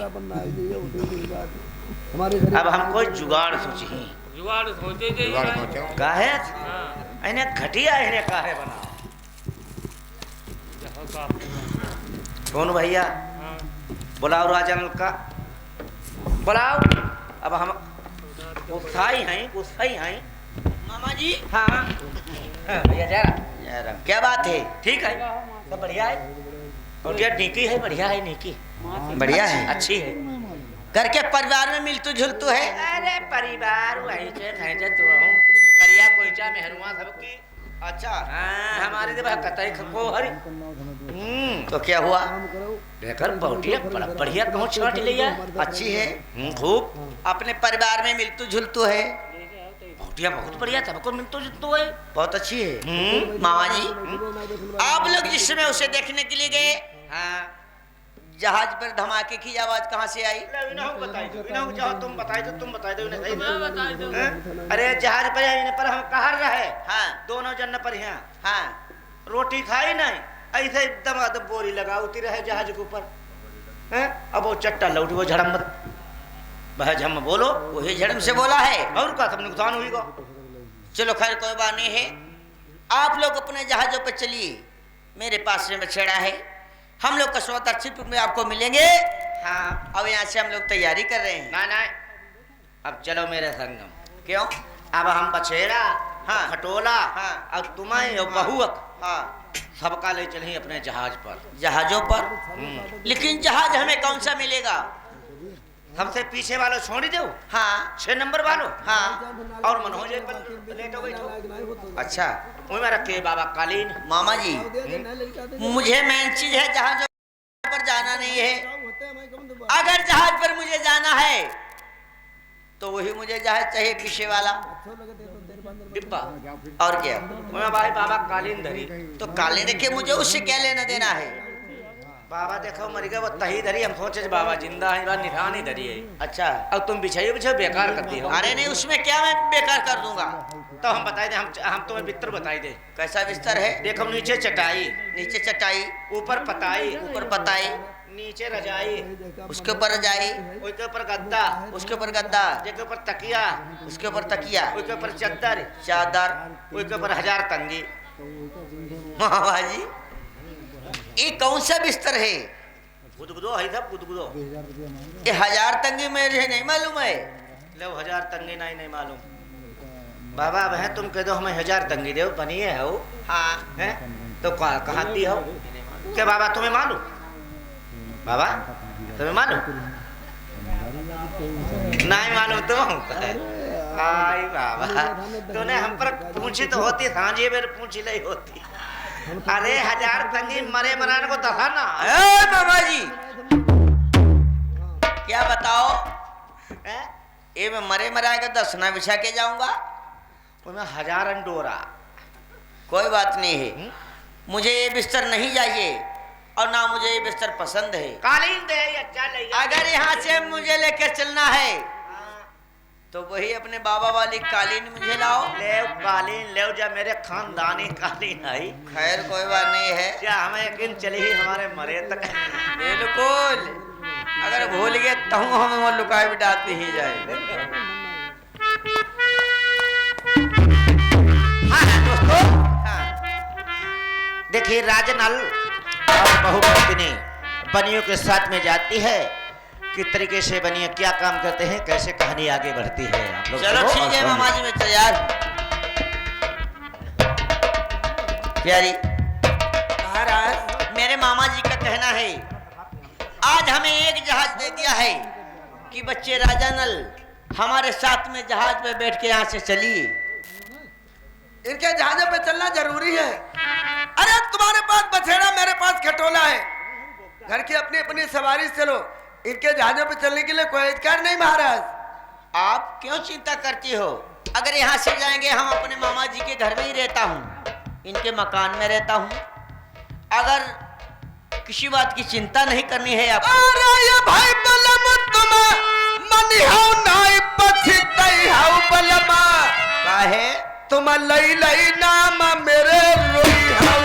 अब हम कोई जुगाड़ सोची।
जुगाड़ सोचे
जुगाड़ सोचो।
काहे
हाँ
इन्हें घटिया इन्हें काहे बना।
जाओ का।
कौन भैया
हाँ
बुलाओ राजन का बुलाओ। अब हम गुस्साई हैं।
मामा जी।
हाँ भैया जयराम क्या बात है। ठीक है सब बढ़िया है। और ये नीकी है, बढ़िया है नीकी,
बढ़िया है।
अच्छी है।
घर के परिवार में मिलतू जुलतू है।
अरे परिवार वही से खैचे तो हूं करिया कोईचा मेहरुआ सबकी।
अच्छा
हां हमारे दे कतई खको हरी।
तो क्या हुआ।
देखकर बहुटिया बड़ा बढ़िया कहूं छाट लिया।
अच्छी है।
खूब
अपने परिवार में मिलतू जुलतू है।
बहुटिया बहुत बढ़िया सबको मिलतो जुलतो है।
बहुत अच्छी है। मामा जी आप लोग जिस समय उसे देखने के लिए गए,
हां
जहाज पर धमाके की आवाज कहाँ से आई।
तुम बताई दो उन्हें सही
मैं बता दूं।
हैं? अरे जहाज पर है पर हम कहाँ रहे।
हाँ
दोनों जन पर हैं।
हाँ
रोटी खाई नहीं, ऐसे एकदम आदम बोरी लगा उतरी रहे जहाज के ऊपर हैं। अब वो चट्टा लौट वो झड़म वह झम बोलो
वही झड़म से बोला है।
और का सब नुकसान हुई को।
चलो खैर कोई बात नहीं है। आप लोग अपने जहाजों पर चलिए, मेरे पास में बछेड़ा है। हम लोग कसवा तरछीपुर में आपको मिलेंगे।
हाँ
अब यहाँ से हम लोग तैयारी कर रहे हैं।
ना अब चलो मेरे संगम।
क्यों।
अब हम बछेड़ा
हाँ
खटोला
हाँ
और तुम्हें और बहुअक
हाँ
सबका ले चले अपने जहाज पर।
जहाजों पर। लेकिन जहाज हमें कौन सा मिलेगा।
हमसे पीछे वालों छोड़ी दो।
हाँ
6 नंबर वालों।
हाँ
और मनोज पर लेटो बैठो।
अच्छा
वो में रखे बाबा कालीन।
मामा जी मुझे मेन चीज है जहाजों पर जाना नहीं है। अगर जहाज पर मुझे जाना है तो वही मुझे जहाज चाहिए पीछे वाला
डिब्बा।
और क्या।
वो में भाई बाबा कालीन धरी।
तो काले देखे मुझे उससे क्या लेना देना है।
बाबा देखो मर गए वो तही धरी। हम सोचे बाबा जिंदा है बाबा निशानी धरी है।
अच्छा
अब तुम बिछाइए बेकार करती हो।
अरे नहीं उसमें क्या मैं बेकार कर दूंगा।
तो हम बताई दे, हम तुम्हें बिस्तर बताई दे।
कैसा बिस्तर है।
देखो नीचे चटाई,
नीचे चटाई,
ऊपर पताई,
ऊपर पताई,
नीचे रजाई,
उसके ऊपर रजाई,
उसके ऊपर गद्दा,
उसके ऊपर गद्दा,
उसके ऊपर तकिया,
उसके ऊपर तकिया,
उसके ऊपर चादर,
चादर,
उसके ऊपर 1000 तंगी।
मामा जी ये कौन सा बिस्तर है।
गुदगुदो है सब गुदगुदो।
ये 1000 तंगी मेरे नहीं मालूम है।
लो 1000 तंगी नहीं मालूम। बाबा बहन तुम कह दो हमें 1000 तंगी दो बनिए हो।
हाँ
हैं तो कहाँ दी हो। क्या बाबा तुम्हें मालूम। बाबा तुम्हें मालूम नहीं मालूम तुम। आई बाबा तूने हम पर पूछी तो होती सांझे मेरे पूछी नहीं होती। अरे 1000 तंगी मरे मराने को दफा ना।
मामा जी क्या बताओ। ये मैं मरे मरा के दसना बिछा के जाऊंगा।
उसमें 1000 अंडोरा।
कोई बात नहीं है। मुझे ये बिस्तर नहीं चाहिए और ना मुझे ये बिस्तर पसंद है।
कालीन दे अच्छा ले।
अगर यहाँ से मुझे लेकर चलना है तो वही अपने बाबा वाली कालीन मुझे लाओ।
ले कालीन ले जा मेरे खानदानी कालीन है।
खैर कोई बात नहीं है।
क्या हमें यकीन चली ही हमारे मरे तक।
बिल्कुल अगर भूल गए तो हमें वो लुकाए बिठाते ही जाए।
हाँ दोस्तों देखिए राजनल बहू पत्नी बनियों के साथ में जाती है, किस तरीके से बनिया क्या काम करते हैं, कैसे कहानी आगे बढ़ती है, आप लोग
चलो ठीक है मामा जी, मैं तैयार हूं। प्यारी
महाराज,
मेरे मामा जी का कहना है आज हमें एक जहाज दे दिया है कि बच्चे राजा नल हमारे साथ में जहाज पे बैठ के यहाँ से चलिए।
इनके जहाजों पे चलना जरूरी है। अरे तुम्हारे पास बछेड़ा, मेरे पास खटोला है, घर की अपनी अपनी सवारी चलो, इनके जहाजों पे चलने के लिए कोई अधिकार नहीं महाराज।
आप क्यों चिंता करती हो? अगर यहाँ से जाएंगे, हम अपने मामा जी के घर में ही रहता हूँ, इनके मकान में रहता हूँ। अगर किसी बात की चिंता नहीं करनी है आपको।
अरे ये भाई बलम तुम मनिहाउ नाई पछितई हाउ बलमा,
काहे?
तुम लई लई नाम मेरे रोई हाउ।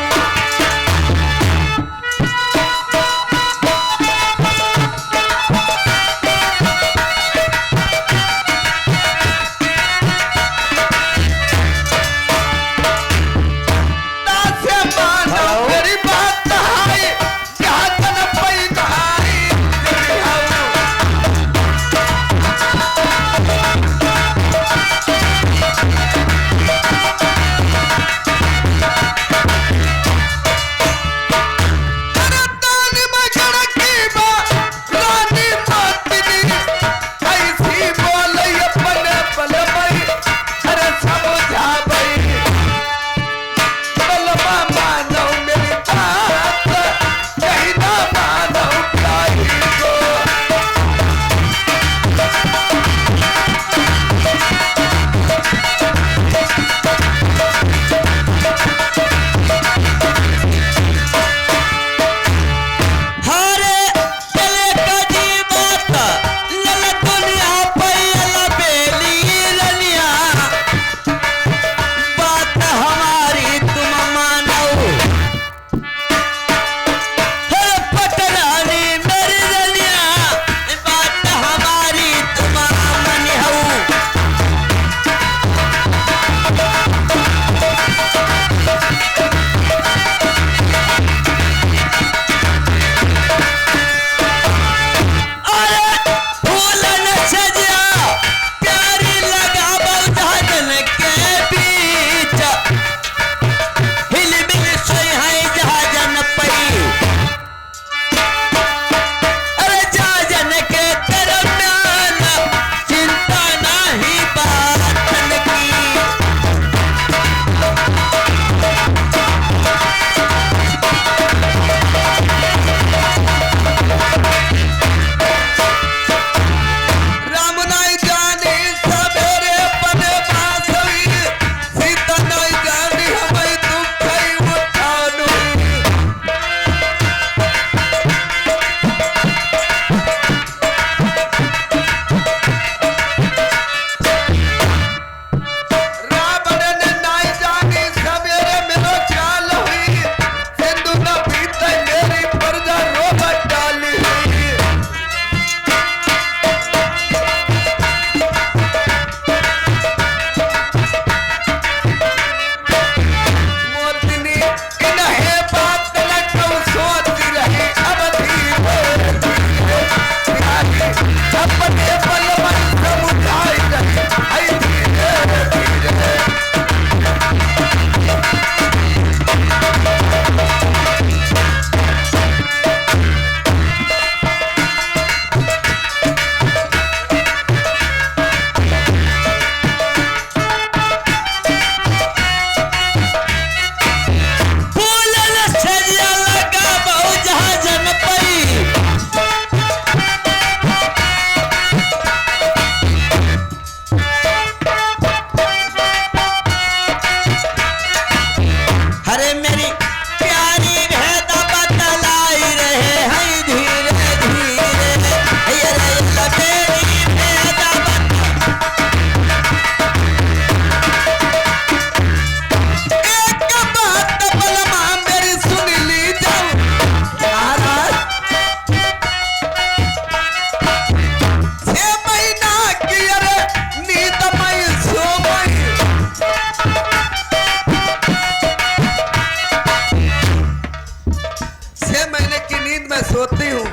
नींद में सोती हूँ,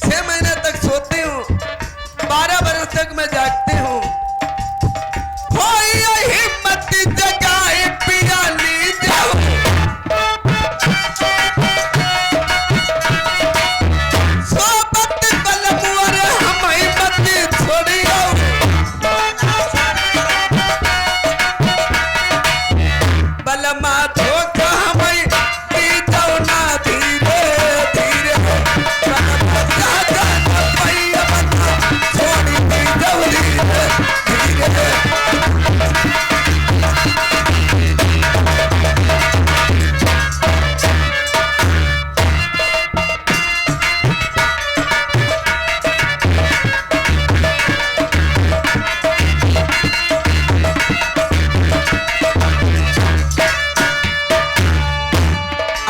6 महीने तक सोती हूँ, 12 बरस तक मैं जागती हूँ। हो ये हिम्मत जगाए पिया नींद सोबत बलमुअर हम हिम्मत छोड़ियो बलमा धोखा हमें दी जाओ ना धीरे धीरे बलमा जागा न पैया बना छोड़ी दी जाओ धीरे धीरे।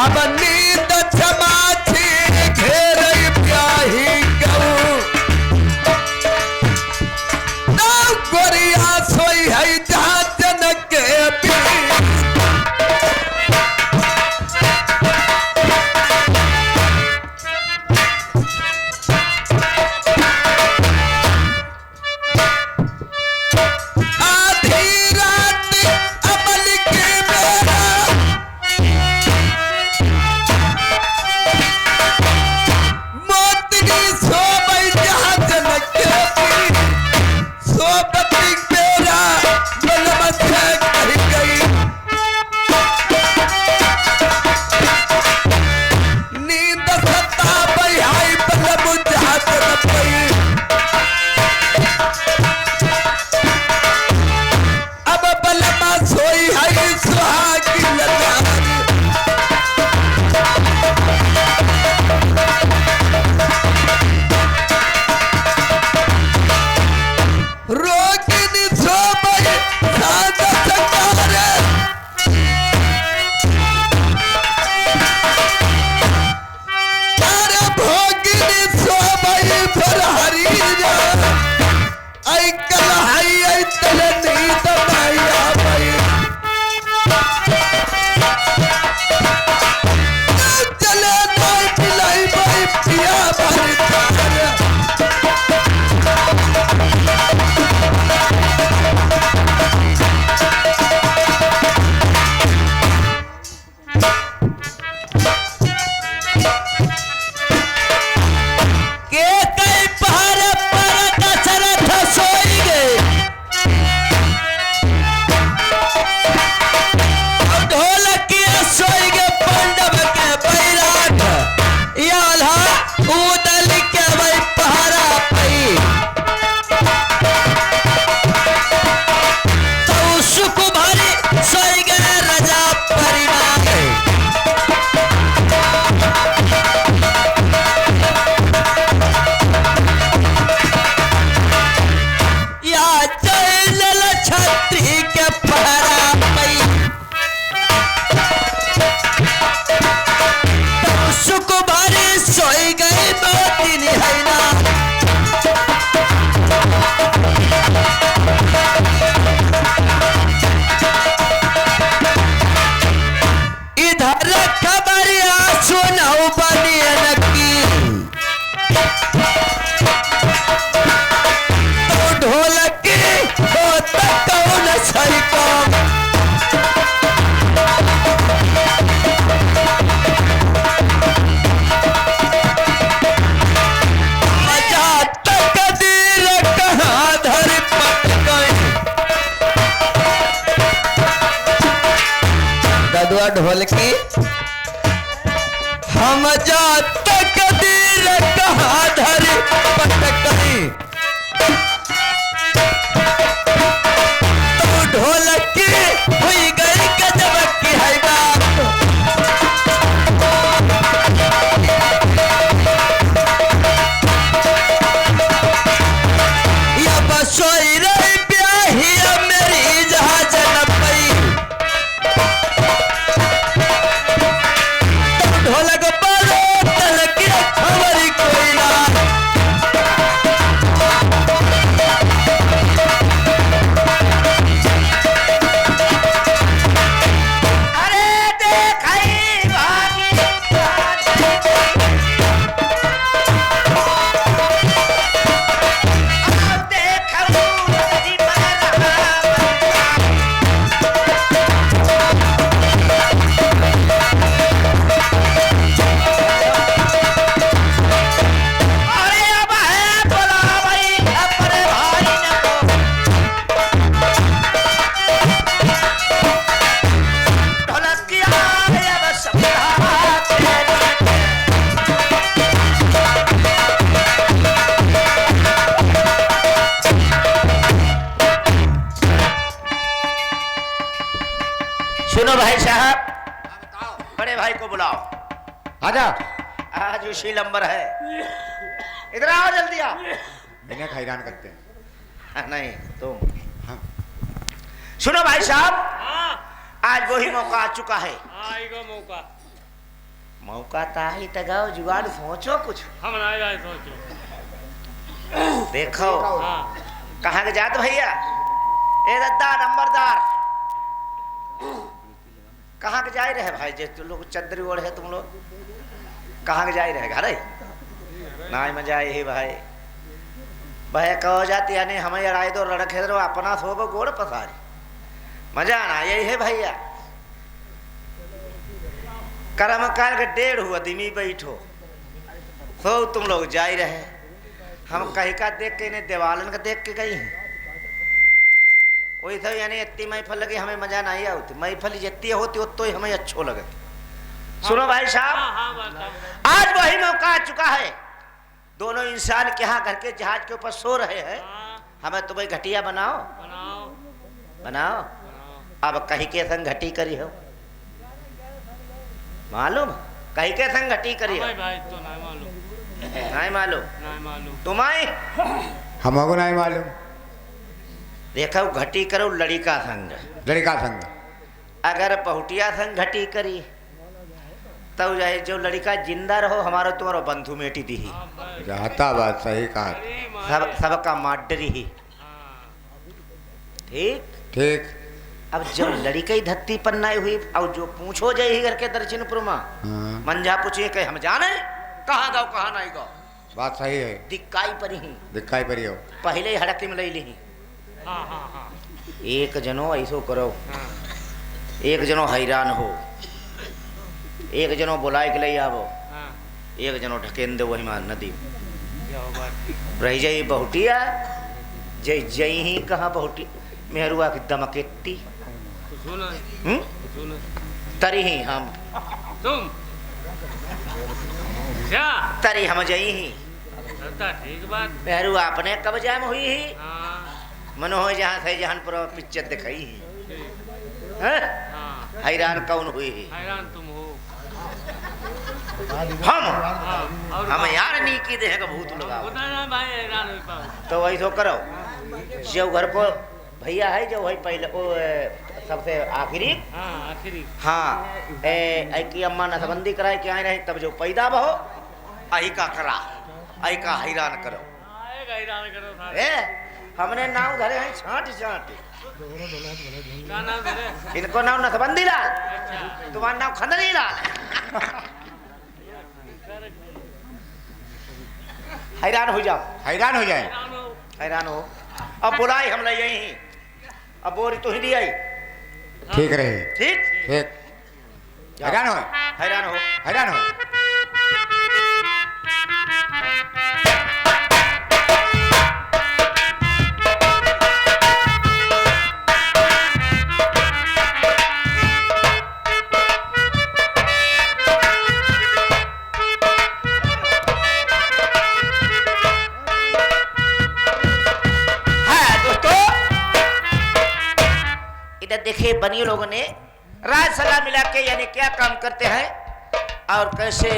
अब नींद समाधि घेरे प्याही गऊ ना गोरिया सोई है जहाँ जनक के पीर। आधी रात अमल के मेरा मोतनी सोबई जहाँ जनक के पीर। सोबती पेरा बलमा से कही गई नींद सता बहाई बलम जहाँ जनक पई। अब बलमा सोई है सुहागी ललारी रोगिनी सोबई सादा सकारे अरे भोगिनी सोबई फरहरी रे आई कल हाई आई तले नींद माया भाई चले नहीं पिलाई भाई पिया भरी तारे के कई पहाड़ पर दशरथ सोई गए और ढोलकिया सोई गए पांडव के बैराग याल्हा उदल के वही पहाड़ा पई तो सुख भरी सोई गए रजा परिणाम या चल छत्री के पहरा पई सुख भरी सोई गई दो दिन है ना इधर खबरिया सुनाओ बनियन की तो ढोलकी हो तक कौन सही काम मजा तक दीर कहाँ धर पट गई ददुआ ढोलकी हम जा तक दीर कहाँ धर पट गई तो ढोलकी हुई गई गजब की है बात या बसोई रही ब्याही मेरी जहाँ जन पई तो ढोलक बालो तलकी खबरी कोई ना
जा
आज उसी नंबर है। इधर आओ जल्दी आओ।
इन्हें हैरान करते हैं।
नहीं तुम
हाँ।
सुनो भाई साहब,
हाँ
आज वही मौका आ चुका है।
आएगा मौका।
मौका ताही तगाओ, जुगाड़ सोचो कुछ।
हम ना जाए सोचो।
देखो
हाँ
कहाँ के जात भैया, ए दद्दा नंबरदार, कहाँ के जाए रहे भाई? जे तुम लोग चंद्री ओढ़ है, तुम लोग कहाँ के जाए रहे? घर ना मजा आई ही भाई। भाई कहो जाती यानी हमें अड़ाई दो रड़खे दो अपना सोबो गोड़ पसारी, मजा आना यही है भैया। करम काल के 1.5 हुआ दिमी बैठो सो तुम लोग जाई रहे। हम कहीं का देख के इन्हें देवालन का देख के गई हैं। वही सब यानी इतनी महफल लगी हमें मजा नहीं आती। महफल जितनी होती उतो ही हमें अच्छो लगे। सुनो भाई साहब,
हाँ हाँ बताओ।
आज वही मौका आ चुका है। दोनों इंसान के यहाँ घर के जहाज के ऊपर सो रहे हैं।
हाँ
हमें तुम्हें घटिया बनाओ
बनाओ
बनाओ।
बनाओ।
अब कहीं के संग घटी करी हो मालूम? कहीं के संग घटी करी हो
भाई भाई तो नहीं मालूम।
नहीं मालूम?
नहीं मालूम।
तुम्हें
हमको नहीं मालूम।
देखो घटी करो लड़का संग,
लड़का संग
अगर पहुटिया संग घटी करी तब जाए जो लड़का जिंदा रहो हमारा तुम्हारा बंधु मेटी दी।
हाँ भाई।
जाता बात सही कहा।
अरे मारे।
सबका माडरी ही।
हाँ
ठीक।
ठीक।
अब जब लड़का ही धत्ती पन्नाई हुई और जो पूछो जाए ही करके दर्शनपुर में
हाँ,
मंजा पूछिए कहीं हम जाने कहाँ गाओ कहाँ नहीं गाओ।
बात सही है।
दिक्काई पर ही
दिखाई पड़ी हो।
पहले ही हड़की में ले ली।
हाँ हाँ हाँ
एक जनो ऐसो करो,
हाँ
एक जनो हैरान हो, एक जनो बुलाए के ले आवो,
हाँ।
एक जनो ढकेन दे वही मार नदी
क्या होगा?
रह जाई बहुटिया जय जय ही कहाँ बहुटी मेहरुआ की दमकेती
सुनो सुनो
तरी ही हम
तुम क्या
तरी हम जई ही
करता ठीक बात।
मेहरुआ अपने कब्जा में हुई ही
हाँ
मनो हो जहाँ से जहान पर पिक्चर दिखाई ही
ठीक।
हैं?
हाँ
हैरान कौन हुई ही?
हैरान तुम हो।
हम
हाँ और
हम यार नी की देह का भूत लगाओ।
होता ना भाई हैरान हो पाओ।
तो वही तो करो जो घर को भैया है जो वही पहले वो सबसे आखिरी।
हाँ आखिरी।
हाँ ए की अम्मा नसबंदी कराए के आए रहे तब जो पैदा बहो आई का करा आई का हैरान करो।
आएगा हैरान करो सारे।
ए हमने नाव धरे हैं छाट छाट।
क्या नाम धरे?
इनको नाम नसबंदी लाल,
अच्छा
तुम्हारा नाम खंदरी लाल। हैरान हो जाओ,
हैरान हो जाए।
हैरान हो।
हैरान हो। अब बुलाई हम ले यही अब बोरी तो ही दी आई।
ठीक रहे।
ठीक
ठीक। हैरान हो।
हैरान हो।
हैरान हो।
देखिए बनिए लोगों ने राज सलाह मिला के यानी क्या काम करते हैं और कैसे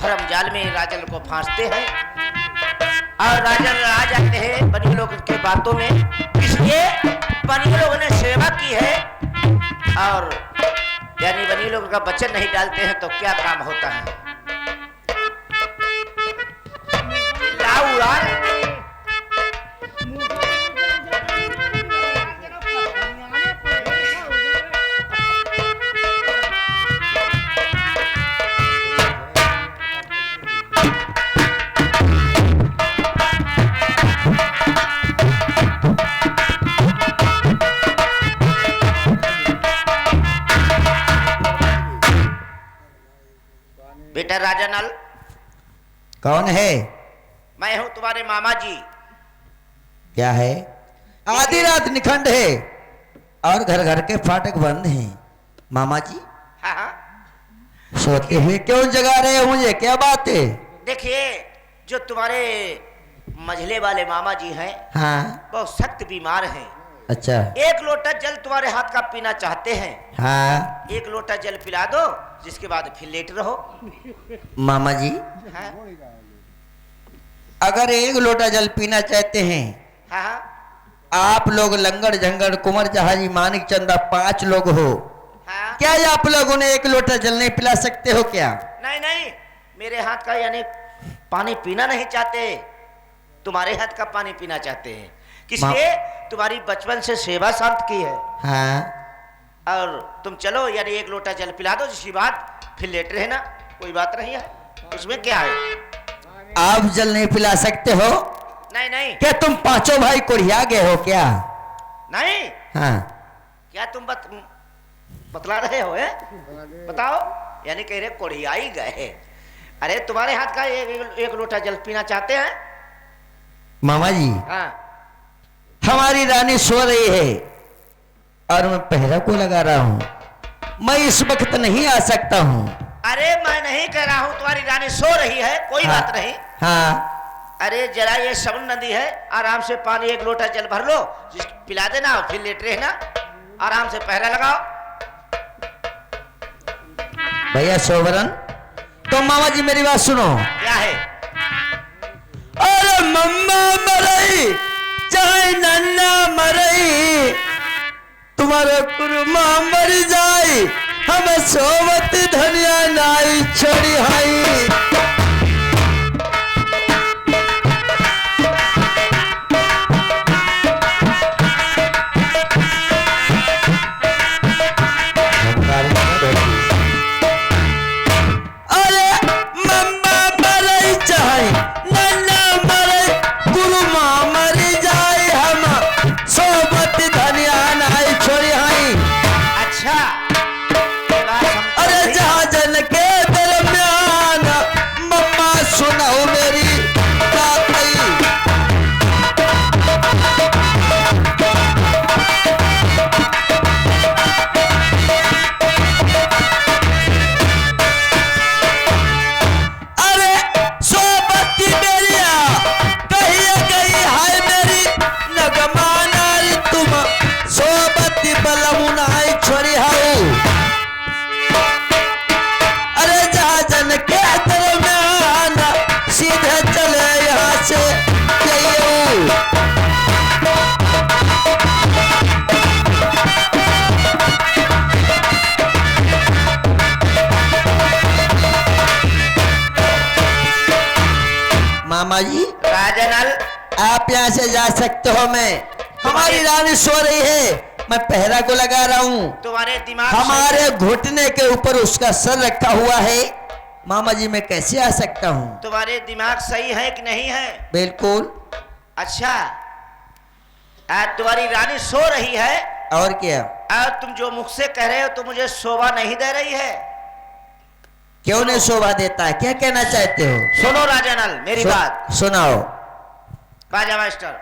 भरम जाल में राजन को फांसते हैं और राजन आ जाते हैं बनिए लोग के बातों में। इसलिए बनिए लोगों ने सेवा की है और यानी बनिए लोग का वचन नहीं डालते हैं तो क्या काम होता है। लाऊ यार बेटा राजा नल।
कौन है?
मैं हूं तुम्हारे मामा जी।
क्या है? आधी रात निखंड है और घर घर के फाटक बंद हैं। मामा जी
हाँ हाँ
सोते हुए क्यों जगा रहे हो मुझे? क्या बात है?
देखिए जो तुम्हारे मझले वाले मामा जी हैं
हाँ
बहुत सख्त बीमार हैं।
अच्छा।
एक लोटा जल तुम्हारे हाथ का पीना चाहते हैं।
हाँ
एक लोटा जल पिला दो जिसके बाद फिर लेट रहो।
मामा जी,
हाँ
अगर एक लोटा जल पीना चाहते हैं,
हाँ हाँ
आप लोग लंगड़ झंगड़ कुंवर जहाजी मानिक चंदा 5 लोग हो,
हाँ।
क्या ये आप लोग उन्हें एक लोटा जल नहीं पिला सकते हो क्या?
नहीं नहीं, मेरे हाथ का यानी पानी पीना नहीं चाहते, तुम्हारे हाथ का पानी पीना चाहते हैं। किसलिए? तुम्हारी बचपन से सेवा शांत की है।
हाँ,
और तुम चलो यानी एक लोटा जल पिला दो, जिसकी बात फिर लेट रहे ना, कोई बात नहीं है, उसमें क्या है।
आप जल नहीं पिला सकते हो?
नहीं नहीं
क्या तुम 5 भाई कोढ़िया गए हो क्या?
नहीं,
हाँ,
क्या तुम बतला रहे हो है? बताओ, यानी कह रहे कोढ़ियाई गए। अरे तुम्हारे हाथ का एक लोटा जल पीना चाहते हैं।
मामा जी,
हाँ
हमारी रानी सो रही है और मैं पहरा को लगा रहा हूँ, मैं इस वक्त नहीं आ सकता हूँ।
अरे मैं नहीं कह रहा हूँ तुम्हारी रानी सो रही है, कोई
हाँ,
बात नहीं।
हाँ,
अरे जरा ये सबन नदी है, आराम से पानी एक लोटा जल भर लो, जिस पिला देना, फिर लेट रहे ना, आराम से पहरा लगाओ।
भैया सोवरन, तो मामा जी मेरी बात सुनो।
क्या है?
अरे मम्मा मरई चाहे नन्ना मरई, तुम्हारा कुरमा मर जाए, हम सोवत धनिया नाई छोड़ी हाई। अरे मम्मा मरई चाहे नन्ना मरई, कुरमा मर जाए, हम सोवत धनिया नाई छोड़ी हाई।
अच्छा ये बात हम
अरे जहाजन के दरमियान मम्मा सुनाओ मेरी बात। अरे सोबती मेरिया कहिए गई हाय मेरी नगमाना, तुम सोबती बलमुनाई छोड़ी हाउ। अरे जहाजन के दरमियान सीधे चले यहाँ से जाइए। मामा जी,
राजनल,
आप यहाँ से जा सकते हो। मैं, हमारी रानी सो रही है, मैं पहरा को लगा रहा हूँ।
तुम्हारे दिमाग
हमारे घुटने के ऊपर उसका सर रखा हुआ है। मामा जी मैं कैसे आ सकता हूँ?
तुम्हारे दिमाग सही है कि नहीं है?
बिल्कुल।
अच्छा, आज तुम्हारी रानी सो रही है
और क्या?
और तुम जो मुख से कह रहे हो तो मुझे शोभा नहीं दे रही है।
क्यों नहीं शोभा देता है? क्या कहना चाहते हो?
सुनो राजनल मेरी बात।
सुनाओ।
बाजा मास्टर।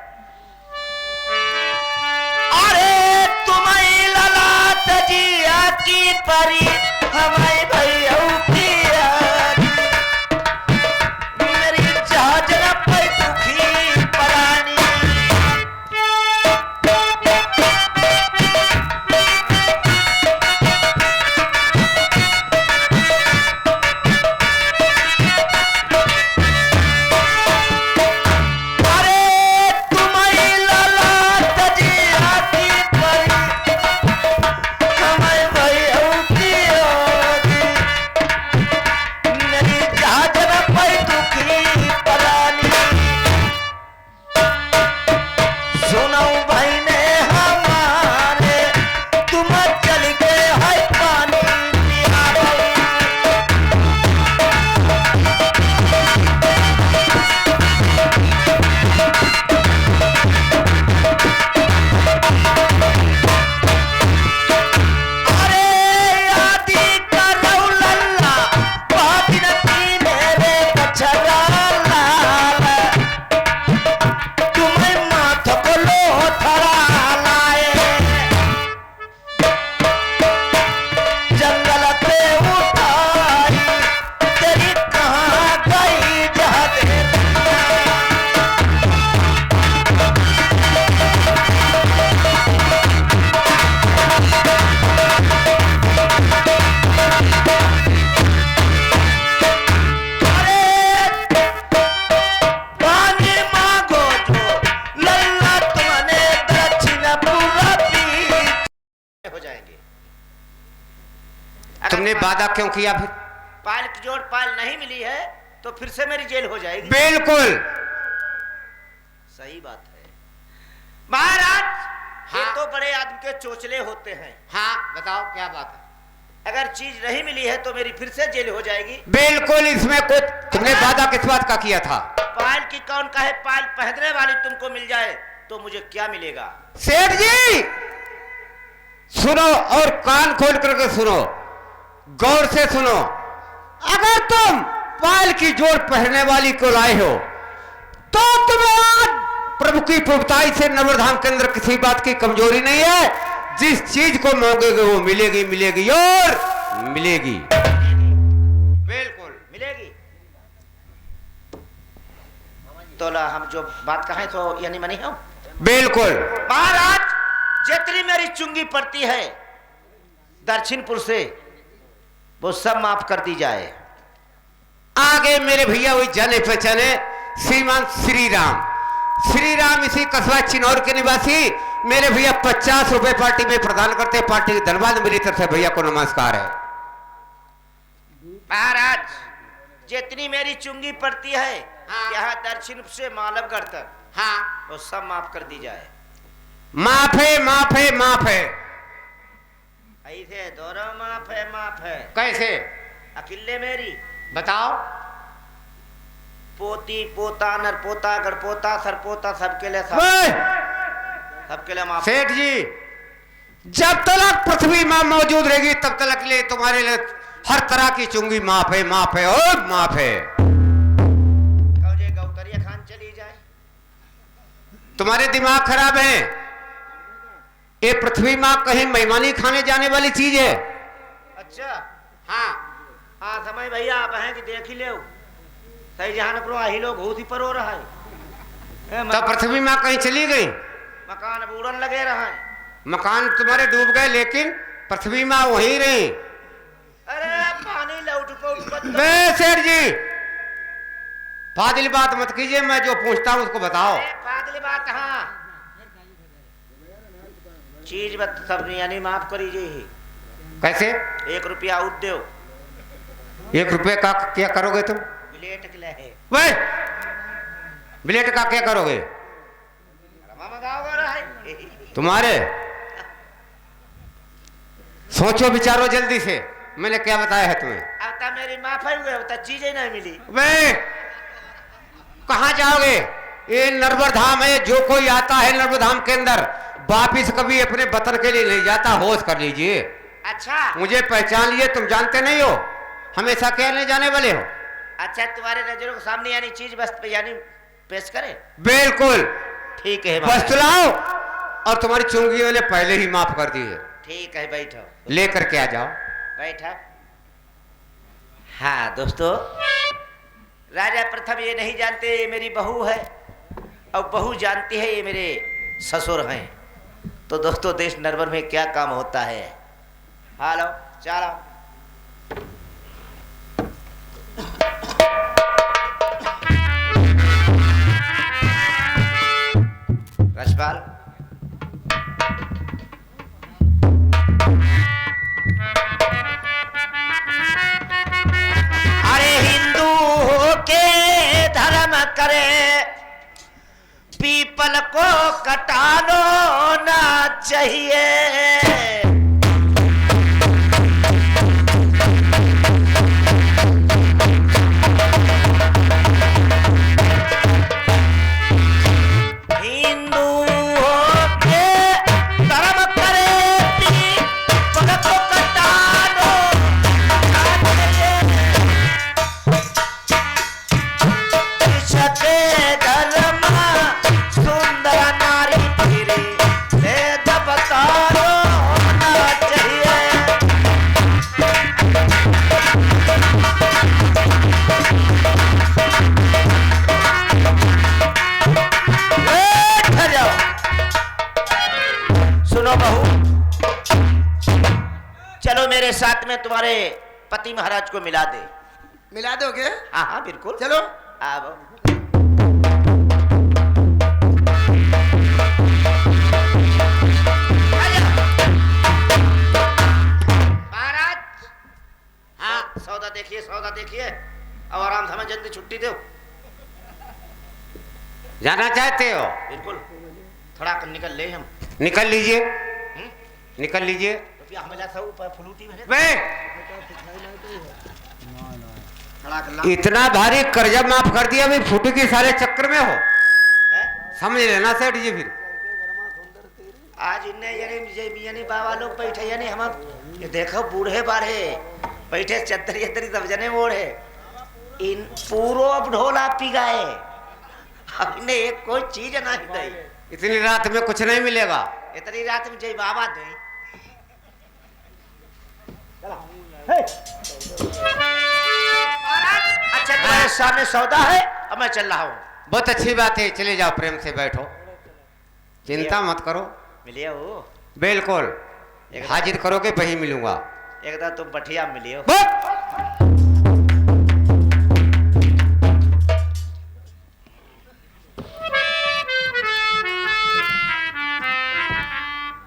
अरे तुम्हें ललाट जिया की परी, हमें भैया की याद, मेरी जहाजन पे दुखी परानी। अरे तुम्हें ललाट जिया की परी, हमें भैया की याद,
वादा क्यों किया फिर?
पायल की जोड़ पायल नहीं मिली है तो फिर से मेरी जेल हो जाएगी।
बिल्कुल
सही बात है महाराज।
हाँ।
ये तो बड़े आदमी के चोचले होते हैं।
हाँ बताओ क्या बात है?
अगर चीज नहीं मिली है तो मेरी फिर से जेल हो जाएगी।
बिल्कुल, इसमें कुछ तुमने वादा किस बात का किया था?
पायल की कौन कहे पायल पहनने वाली तुमको मिल जाए तो मुझे क्या मिलेगा?
सेठ जी सुनो और कान खोल करके सुनो, गौर से सुनो। अगर तुम पायल की जोड़ पहनने वाली को लाए हो तो तुम्हें आज प्रभु की प्रभुताई से नवरधाम के अंदर किसी बात की कमजोरी नहीं है। जिस चीज को मांगोगे वो मिलेगी, मिलेगी और मिलेगी। बिल्कुल
मिलेगी। तो ला हम जो बात कहें तो यानी मनी हम।
बिल्कुल
महाराज जितनी मेरी चुंगी पड़ती है दक्षिणपुर से वो सब माफ कर दी जाए।
आगे मेरे भैया वही जाने पहचाने श्रीमान श्री राम इसी कस्बा चिन्नौर के निवासी मेरे भैया 50 रुपए पार्टी में प्रदान करते। पार्टी की धन्यवाद मेरी तरफ से भैया को नमस्कार है।
महाराज जितनी मेरी चुंगी पड़ती है
हाँ।
यहाँ दक्षिण से मालवगढ़ तक
हाँ
वो सब माफ कर दी जाए।
माफ है, माफ है, माफ है।
ऐसे दोनों माफ है।
कैसे
अकेले मेरी
बताओ?
पोती पोता नरपोता गढ़पोता सरपोता सबके लिए माफ।
सेठ जी जब तक पृथ्वी मां मौजूद रहेगी तब तक लिए तुम्हारे लिए हर तरह की चुंगी माफ है, माफ है और माफ है।
गौतरिया खान चली जाए।
तुम्हारे दिमाग खराब है। ये पृथ्वी मां कहीं मेहमानी खाने जाने वाली चीज है।
अच्छा
हाँ
हाँ समय भैया आप हैं कि देख ही ले सही जहां करो आही लोग घूस ही पर हो रहा है।
तो पृथ्वी मां कहीं चली गई?
मकान बूढ़न लगे रहा है।
मकान तुम्हारे डूब गए लेकिन पृथ्वी मां वहीं रही।
अरे पानी लौट
सेठ जी फादिल बात मत कीजिए, मैं जो पूछता हूं उसको बताओ।
फादिल बात हाँ चीज बत सब यानी माफ करी जी।
कैसे?
1 रुपया उद दो।
1 रुपये का क्या करोगे तुम?
प्लेट के लिए
वे ब्लेड का क्या करोगे? तुम्हारे सोचो विचारो जल्दी से, मैंने क्या बताया है तुम्हें?
अब तक मेरी माफ है हुए तो चीजें नहीं मिली।
वे कहाँ जाओगे? ये नर्मदा धाम है। जो कोई आता है नर्मदा धाम के अंदर वापिस कभी अपने वतन के लिए नहीं जाता। होश कर लीजिए।
अच्छा
मुझे पहचान लिए, तुम जानते नहीं हो, हमेशा कहने जाने वाले हो।
अच्छा तुम्हारे नजरों के सामने यानी चीज बस यानी पेश करे।
बिल्कुल
ठीक है
बस लाओ और तुम्हारी चुंगी वाले पहले ही माफ कर दी है।
ठीक है बैठो।
लेकर के आ जाओ।
बैठा। हाँ दोस्तों राजा प्रथम ये नहीं जानते ये मेरी बहू है और बहू जानती है ये मेरे ससुर हैं। तो दोस्तों देश नरवर में क्या काम होता है। हेलो चलो रसपाल अरे हिंदू के धर्म करे पीपल को कटानो ना चाहिए। चलो मेरे साथ में तुम्हारे पति महाराज को मिला दे।
मिला दोगे?
हाँ हाँ बिल्कुल
चलो
आओ। महाराज देखिए सौदा देखिए, अब आराम से हमें जल्दी छुट्टी दो।
जाना चाहते हो?
बिल्कुल, थोड़ा कर निकल ले हम।
निकल लीजिए, निकल लीजिए।
रुपया हमें ला सब ऊपर फ्लूटी में
बे,
थोड़ा कर ला।
इतना भारी कर्जा माफ कर दिया, अभी फुट के सारे चक्कर में हो।
हैं?
समझ लेना सेठ जी। फिर
आज इन्हें यानी बाबा लोग बैठे, यानी हम ये देखो बूढ़े बाढ़े बैठे चद्दर यदरी सब जने ओढ़े, इन पूरो अब ढोला पी गए, अब इन्हें एक कोई चीज नहीं दी।
इतनी रात में कुछ नहीं मिलेगा।
इतनी रात में जय बाबा दे। अच्छा तुम्हारे सामने सौदा है, अब मैं चल रहा हूँ।
बहुत अच्छी बात है, चले जाओ, प्रेम से बैठो, चिंता मत करो।
मिलिए हो
बिल्कुल, हाजिर करोगे वहीं मिलूंगा।
एकदम तुम बढ़िया मिलिए हो।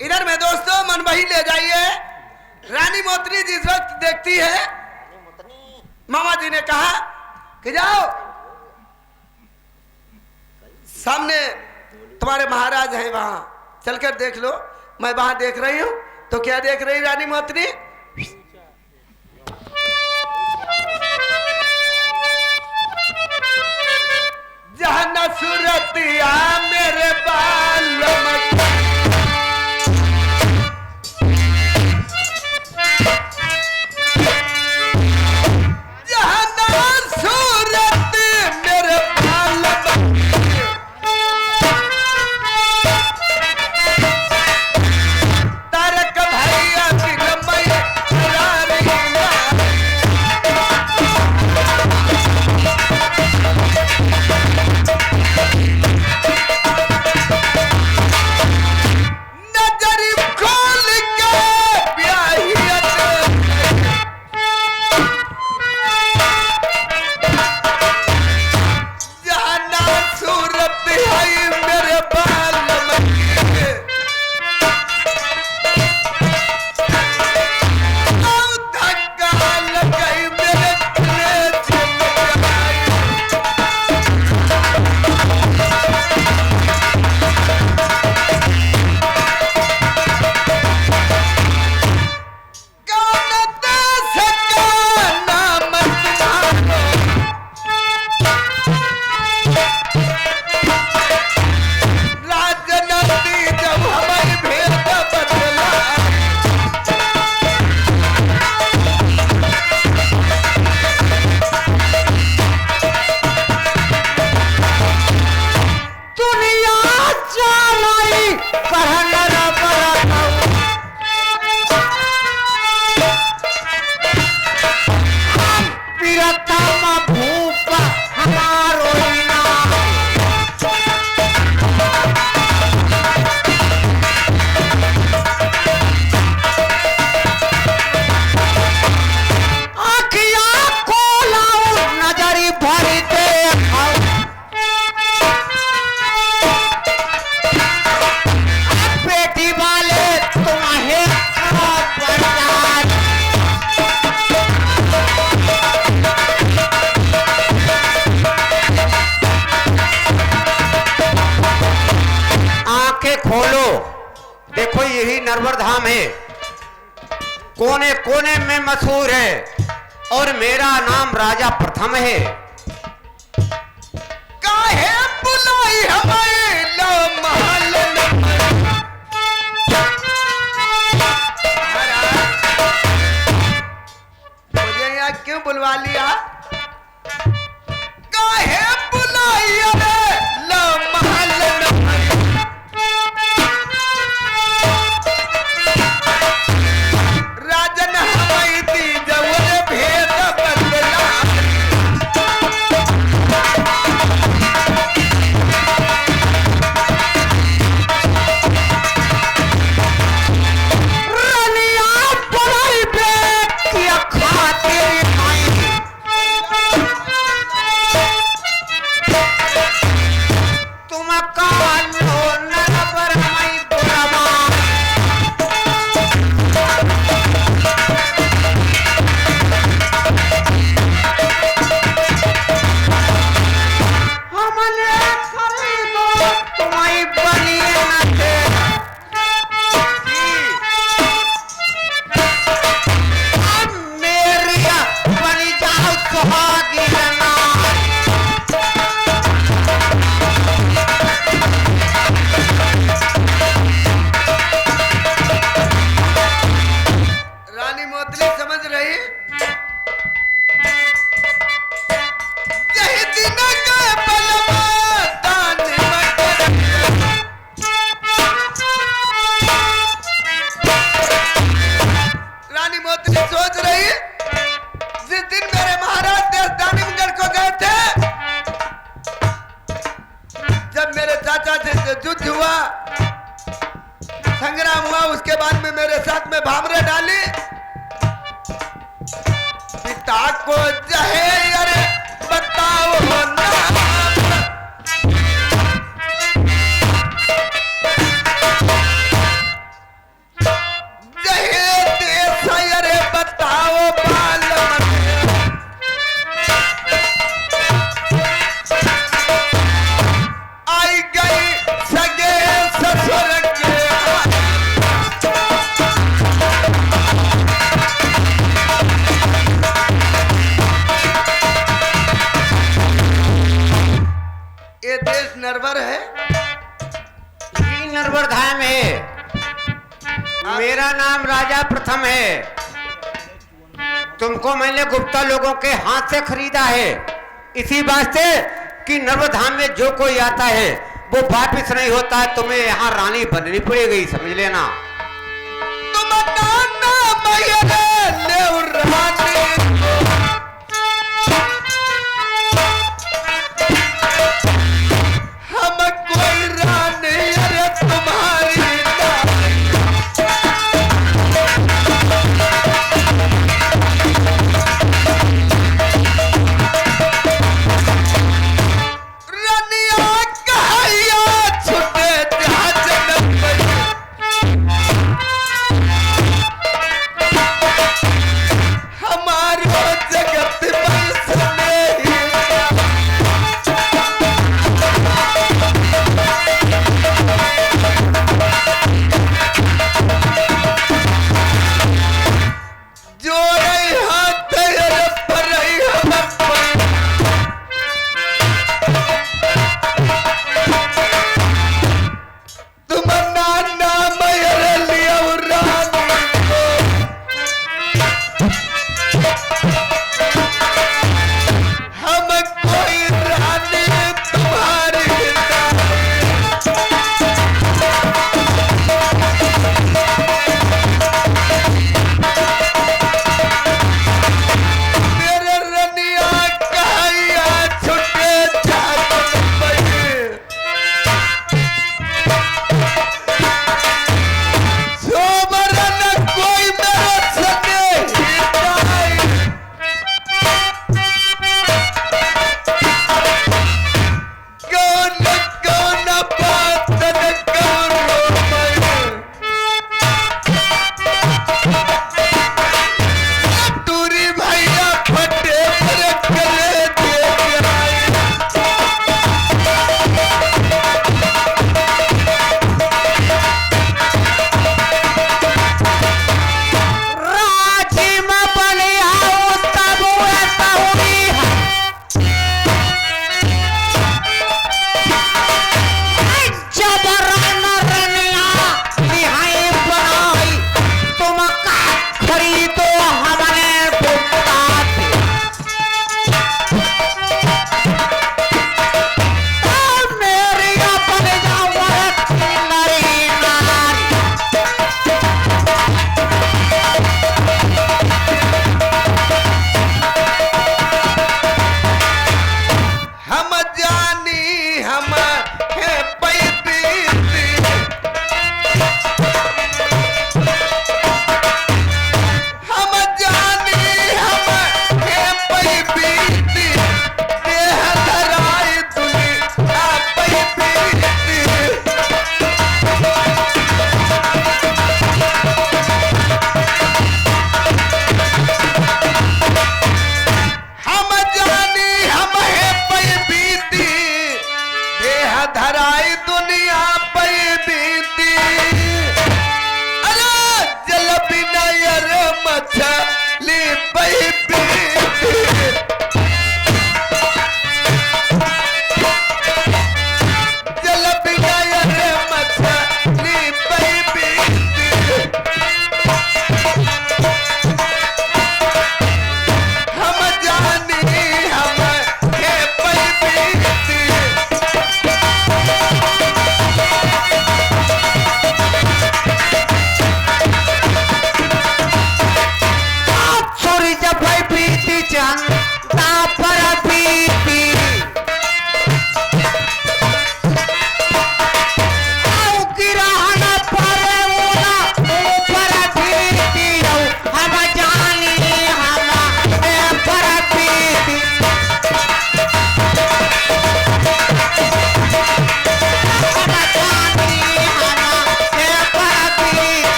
इधर में दोस्तों मन वही ले जाइए। रानी मोतनी जिस वक्त देखती है, मामा जी ने कहा कि जाओ सामने तुम्हारे महाराज हैं, वहां चलकर देख लो। मैं वहां देख रही हूं, तो क्या देख रही रानी मोतनी? जहां न सूरतिया मेरे बाल
नरवर धाम है, कोने कोने में मशहूर है, और मेरा नाम राजा प्रथम है।
काहे बुलाई हमें लो महल मुझे यहाँ क्यों बुलवा लिया? काहे बुलाई हमें लो महल राजन हमारी दी जवर भेद बदला बाद में मेरे साथ में भामरे डाली, पिता को जहे अरे बताओ ना, जहे देश अरे बताओ बाल आई गई सगे ससुर के ये देश नरवर है,
ये नरवर धाम है। मेरा नाम राजा प्रथम है। तुमको मैंने गुप्ता लोगों के हाथ से खरीदा है, इसी वास्ते कि नरवर धाम में जो कोई आता है वो वापिस नहीं होता है। तुम्हें यहाँ रानी बननी पड़ेगी, समझ लेना।
तुम नाना मैया ले रानी हम कोई रानी अरे तुम्हारी रनिया कहिया छुटे जहाज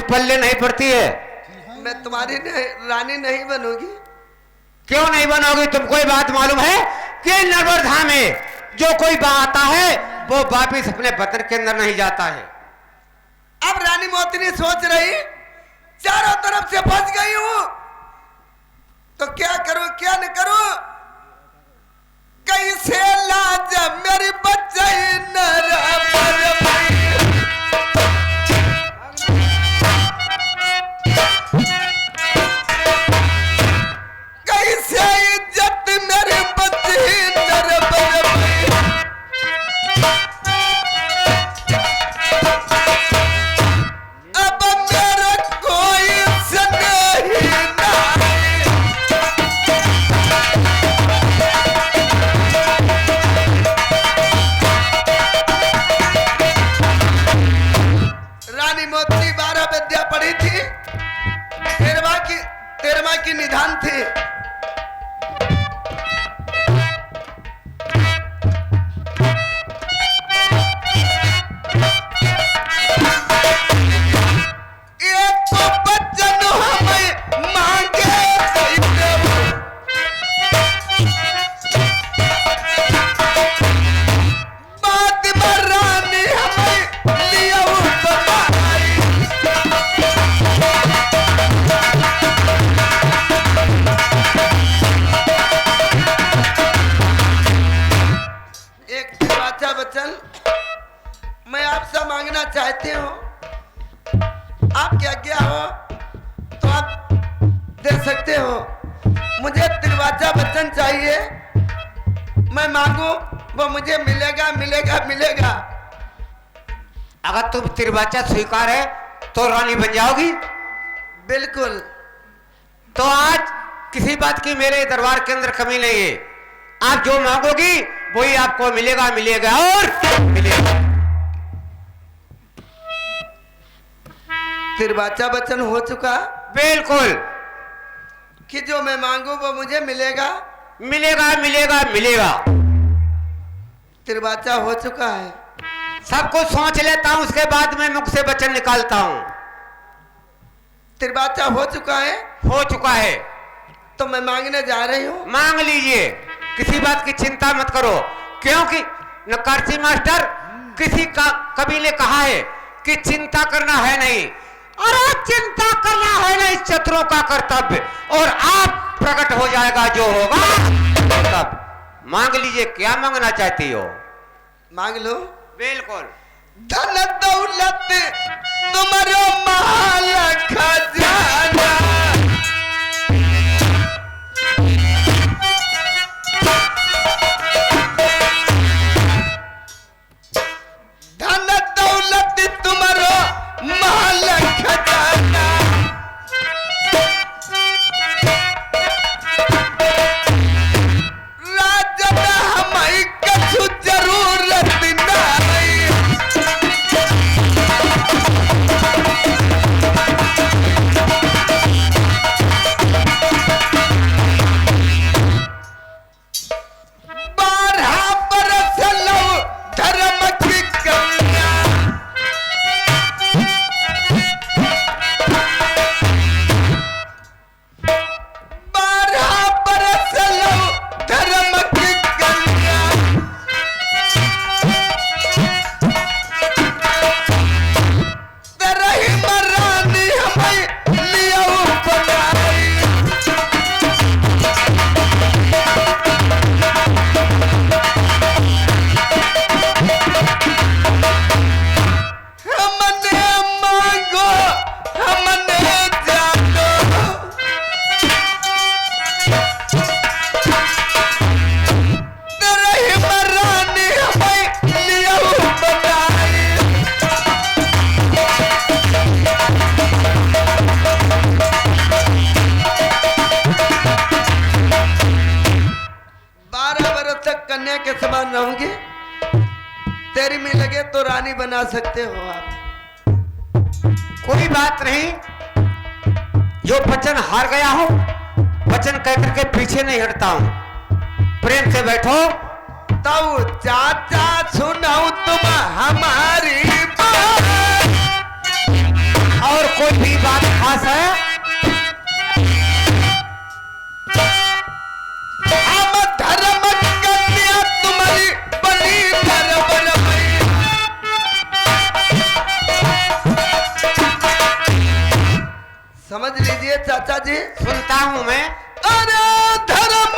पल्ले नहीं पड़ती है।
मैं तुम्हारी रानी नहीं बनूंगी।
क्यों नहीं बनोगी? तुमको ये बात मालूम है कि नर्मदा में जो कोई आता है वो वापिस अपने वतन के अंदर नहीं जाता है।
अब रानी मोतिनी सोच रही चारों तरफ से फंस गई हूं, तो क्या करूं क्या न करूं, कैसे लाज मेरी बच्चे कैसे इज्जत मेरे बच्चे अब मेरा कोई नहीं। रानी मोतिनी 12 विद्या पढ़ी थी, 13वां की निधान थी। एक तो बच्चन हमें मांगे बात में रानी हमें लिया बनाई। एक बाचा बच्चन मैं आपसे मांगना चाहती हूँ, आपकी आज्ञा हो तो आप दे सकते हो। मुझे तिरवाचा बच्चन चाहिए, मैं मांगू वो मुझे मिलेगा मिलेगा मिलेगा।
अगर तुम तिरबाचा स्वीकार है तो रानी बन जाओगी।
बिल्कुल।
तो आज किसी बात की मेरे दरबार के अंदर कमी नहीं है। आप जो मांगोगी वही आपको मिलेगा मिलेगा और मिलेगा।
तिरवाचा बच्चन हो चुका
बिल्कुल
कि जो मैं मांगू वो मुझे मिलेगा
मिलेगा मिलेगा मिलेगा।
तिरवाचा हो चुका है।
सब कुछ सोच लेता हूँ, उसके बाद में मुख से वचन निकालता हूँ।
तिरवाचा हो चुका है।
हो चुका है
तो मैं मांगने जा रही हूँ।
मांग लीजिए, किसी बात की चिंता मत करो, क्योंकि नकारसी मास्टर किसी का कभी ने कहा है कि चिंता करना है नहीं। अरे चिंता करना है नहीं, शत्रुओं का कर्तव्य, और आप प्रकट हो जाएगा जो होगा तब। मांग लीजिए, क्या मांगना चाहती हो?
मांग लो।
बिल्कुल।
धन दौलत तुम्हारो महल खजाना, धन दौलत तुम्हारो महल खजाना, राजन हमारी कछु जरूरत नहीं। रहूंगी, तेरी में लगे तो रानी बना सकते हो आप।
कोई बात नहीं, जो वचन हार गया हो वचन कहकर के पीछे नहीं हटता हूं। प्रेम से बैठो।
तब चाचा सुनाओ तुम हमारी बात।
और कोई भी बात खास है?
हम धर्म कन्या तुम्हारी बनी नरवर भई। समझ लीजिए चाचा जी,
सुनता हूं मैं।
अरे धर्म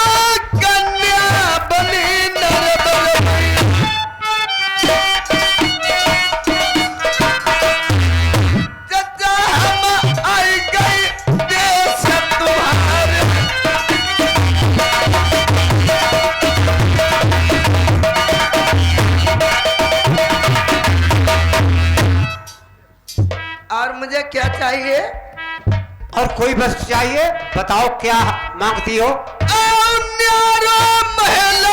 कन्या बनी नरवर भई। चाचा हम आई गई देश तुम्हारे। और मुझे क्या चाहिए?
और कोई वस्तु चाहिए? बताओ क्या मांगती हो?
न्यारा महल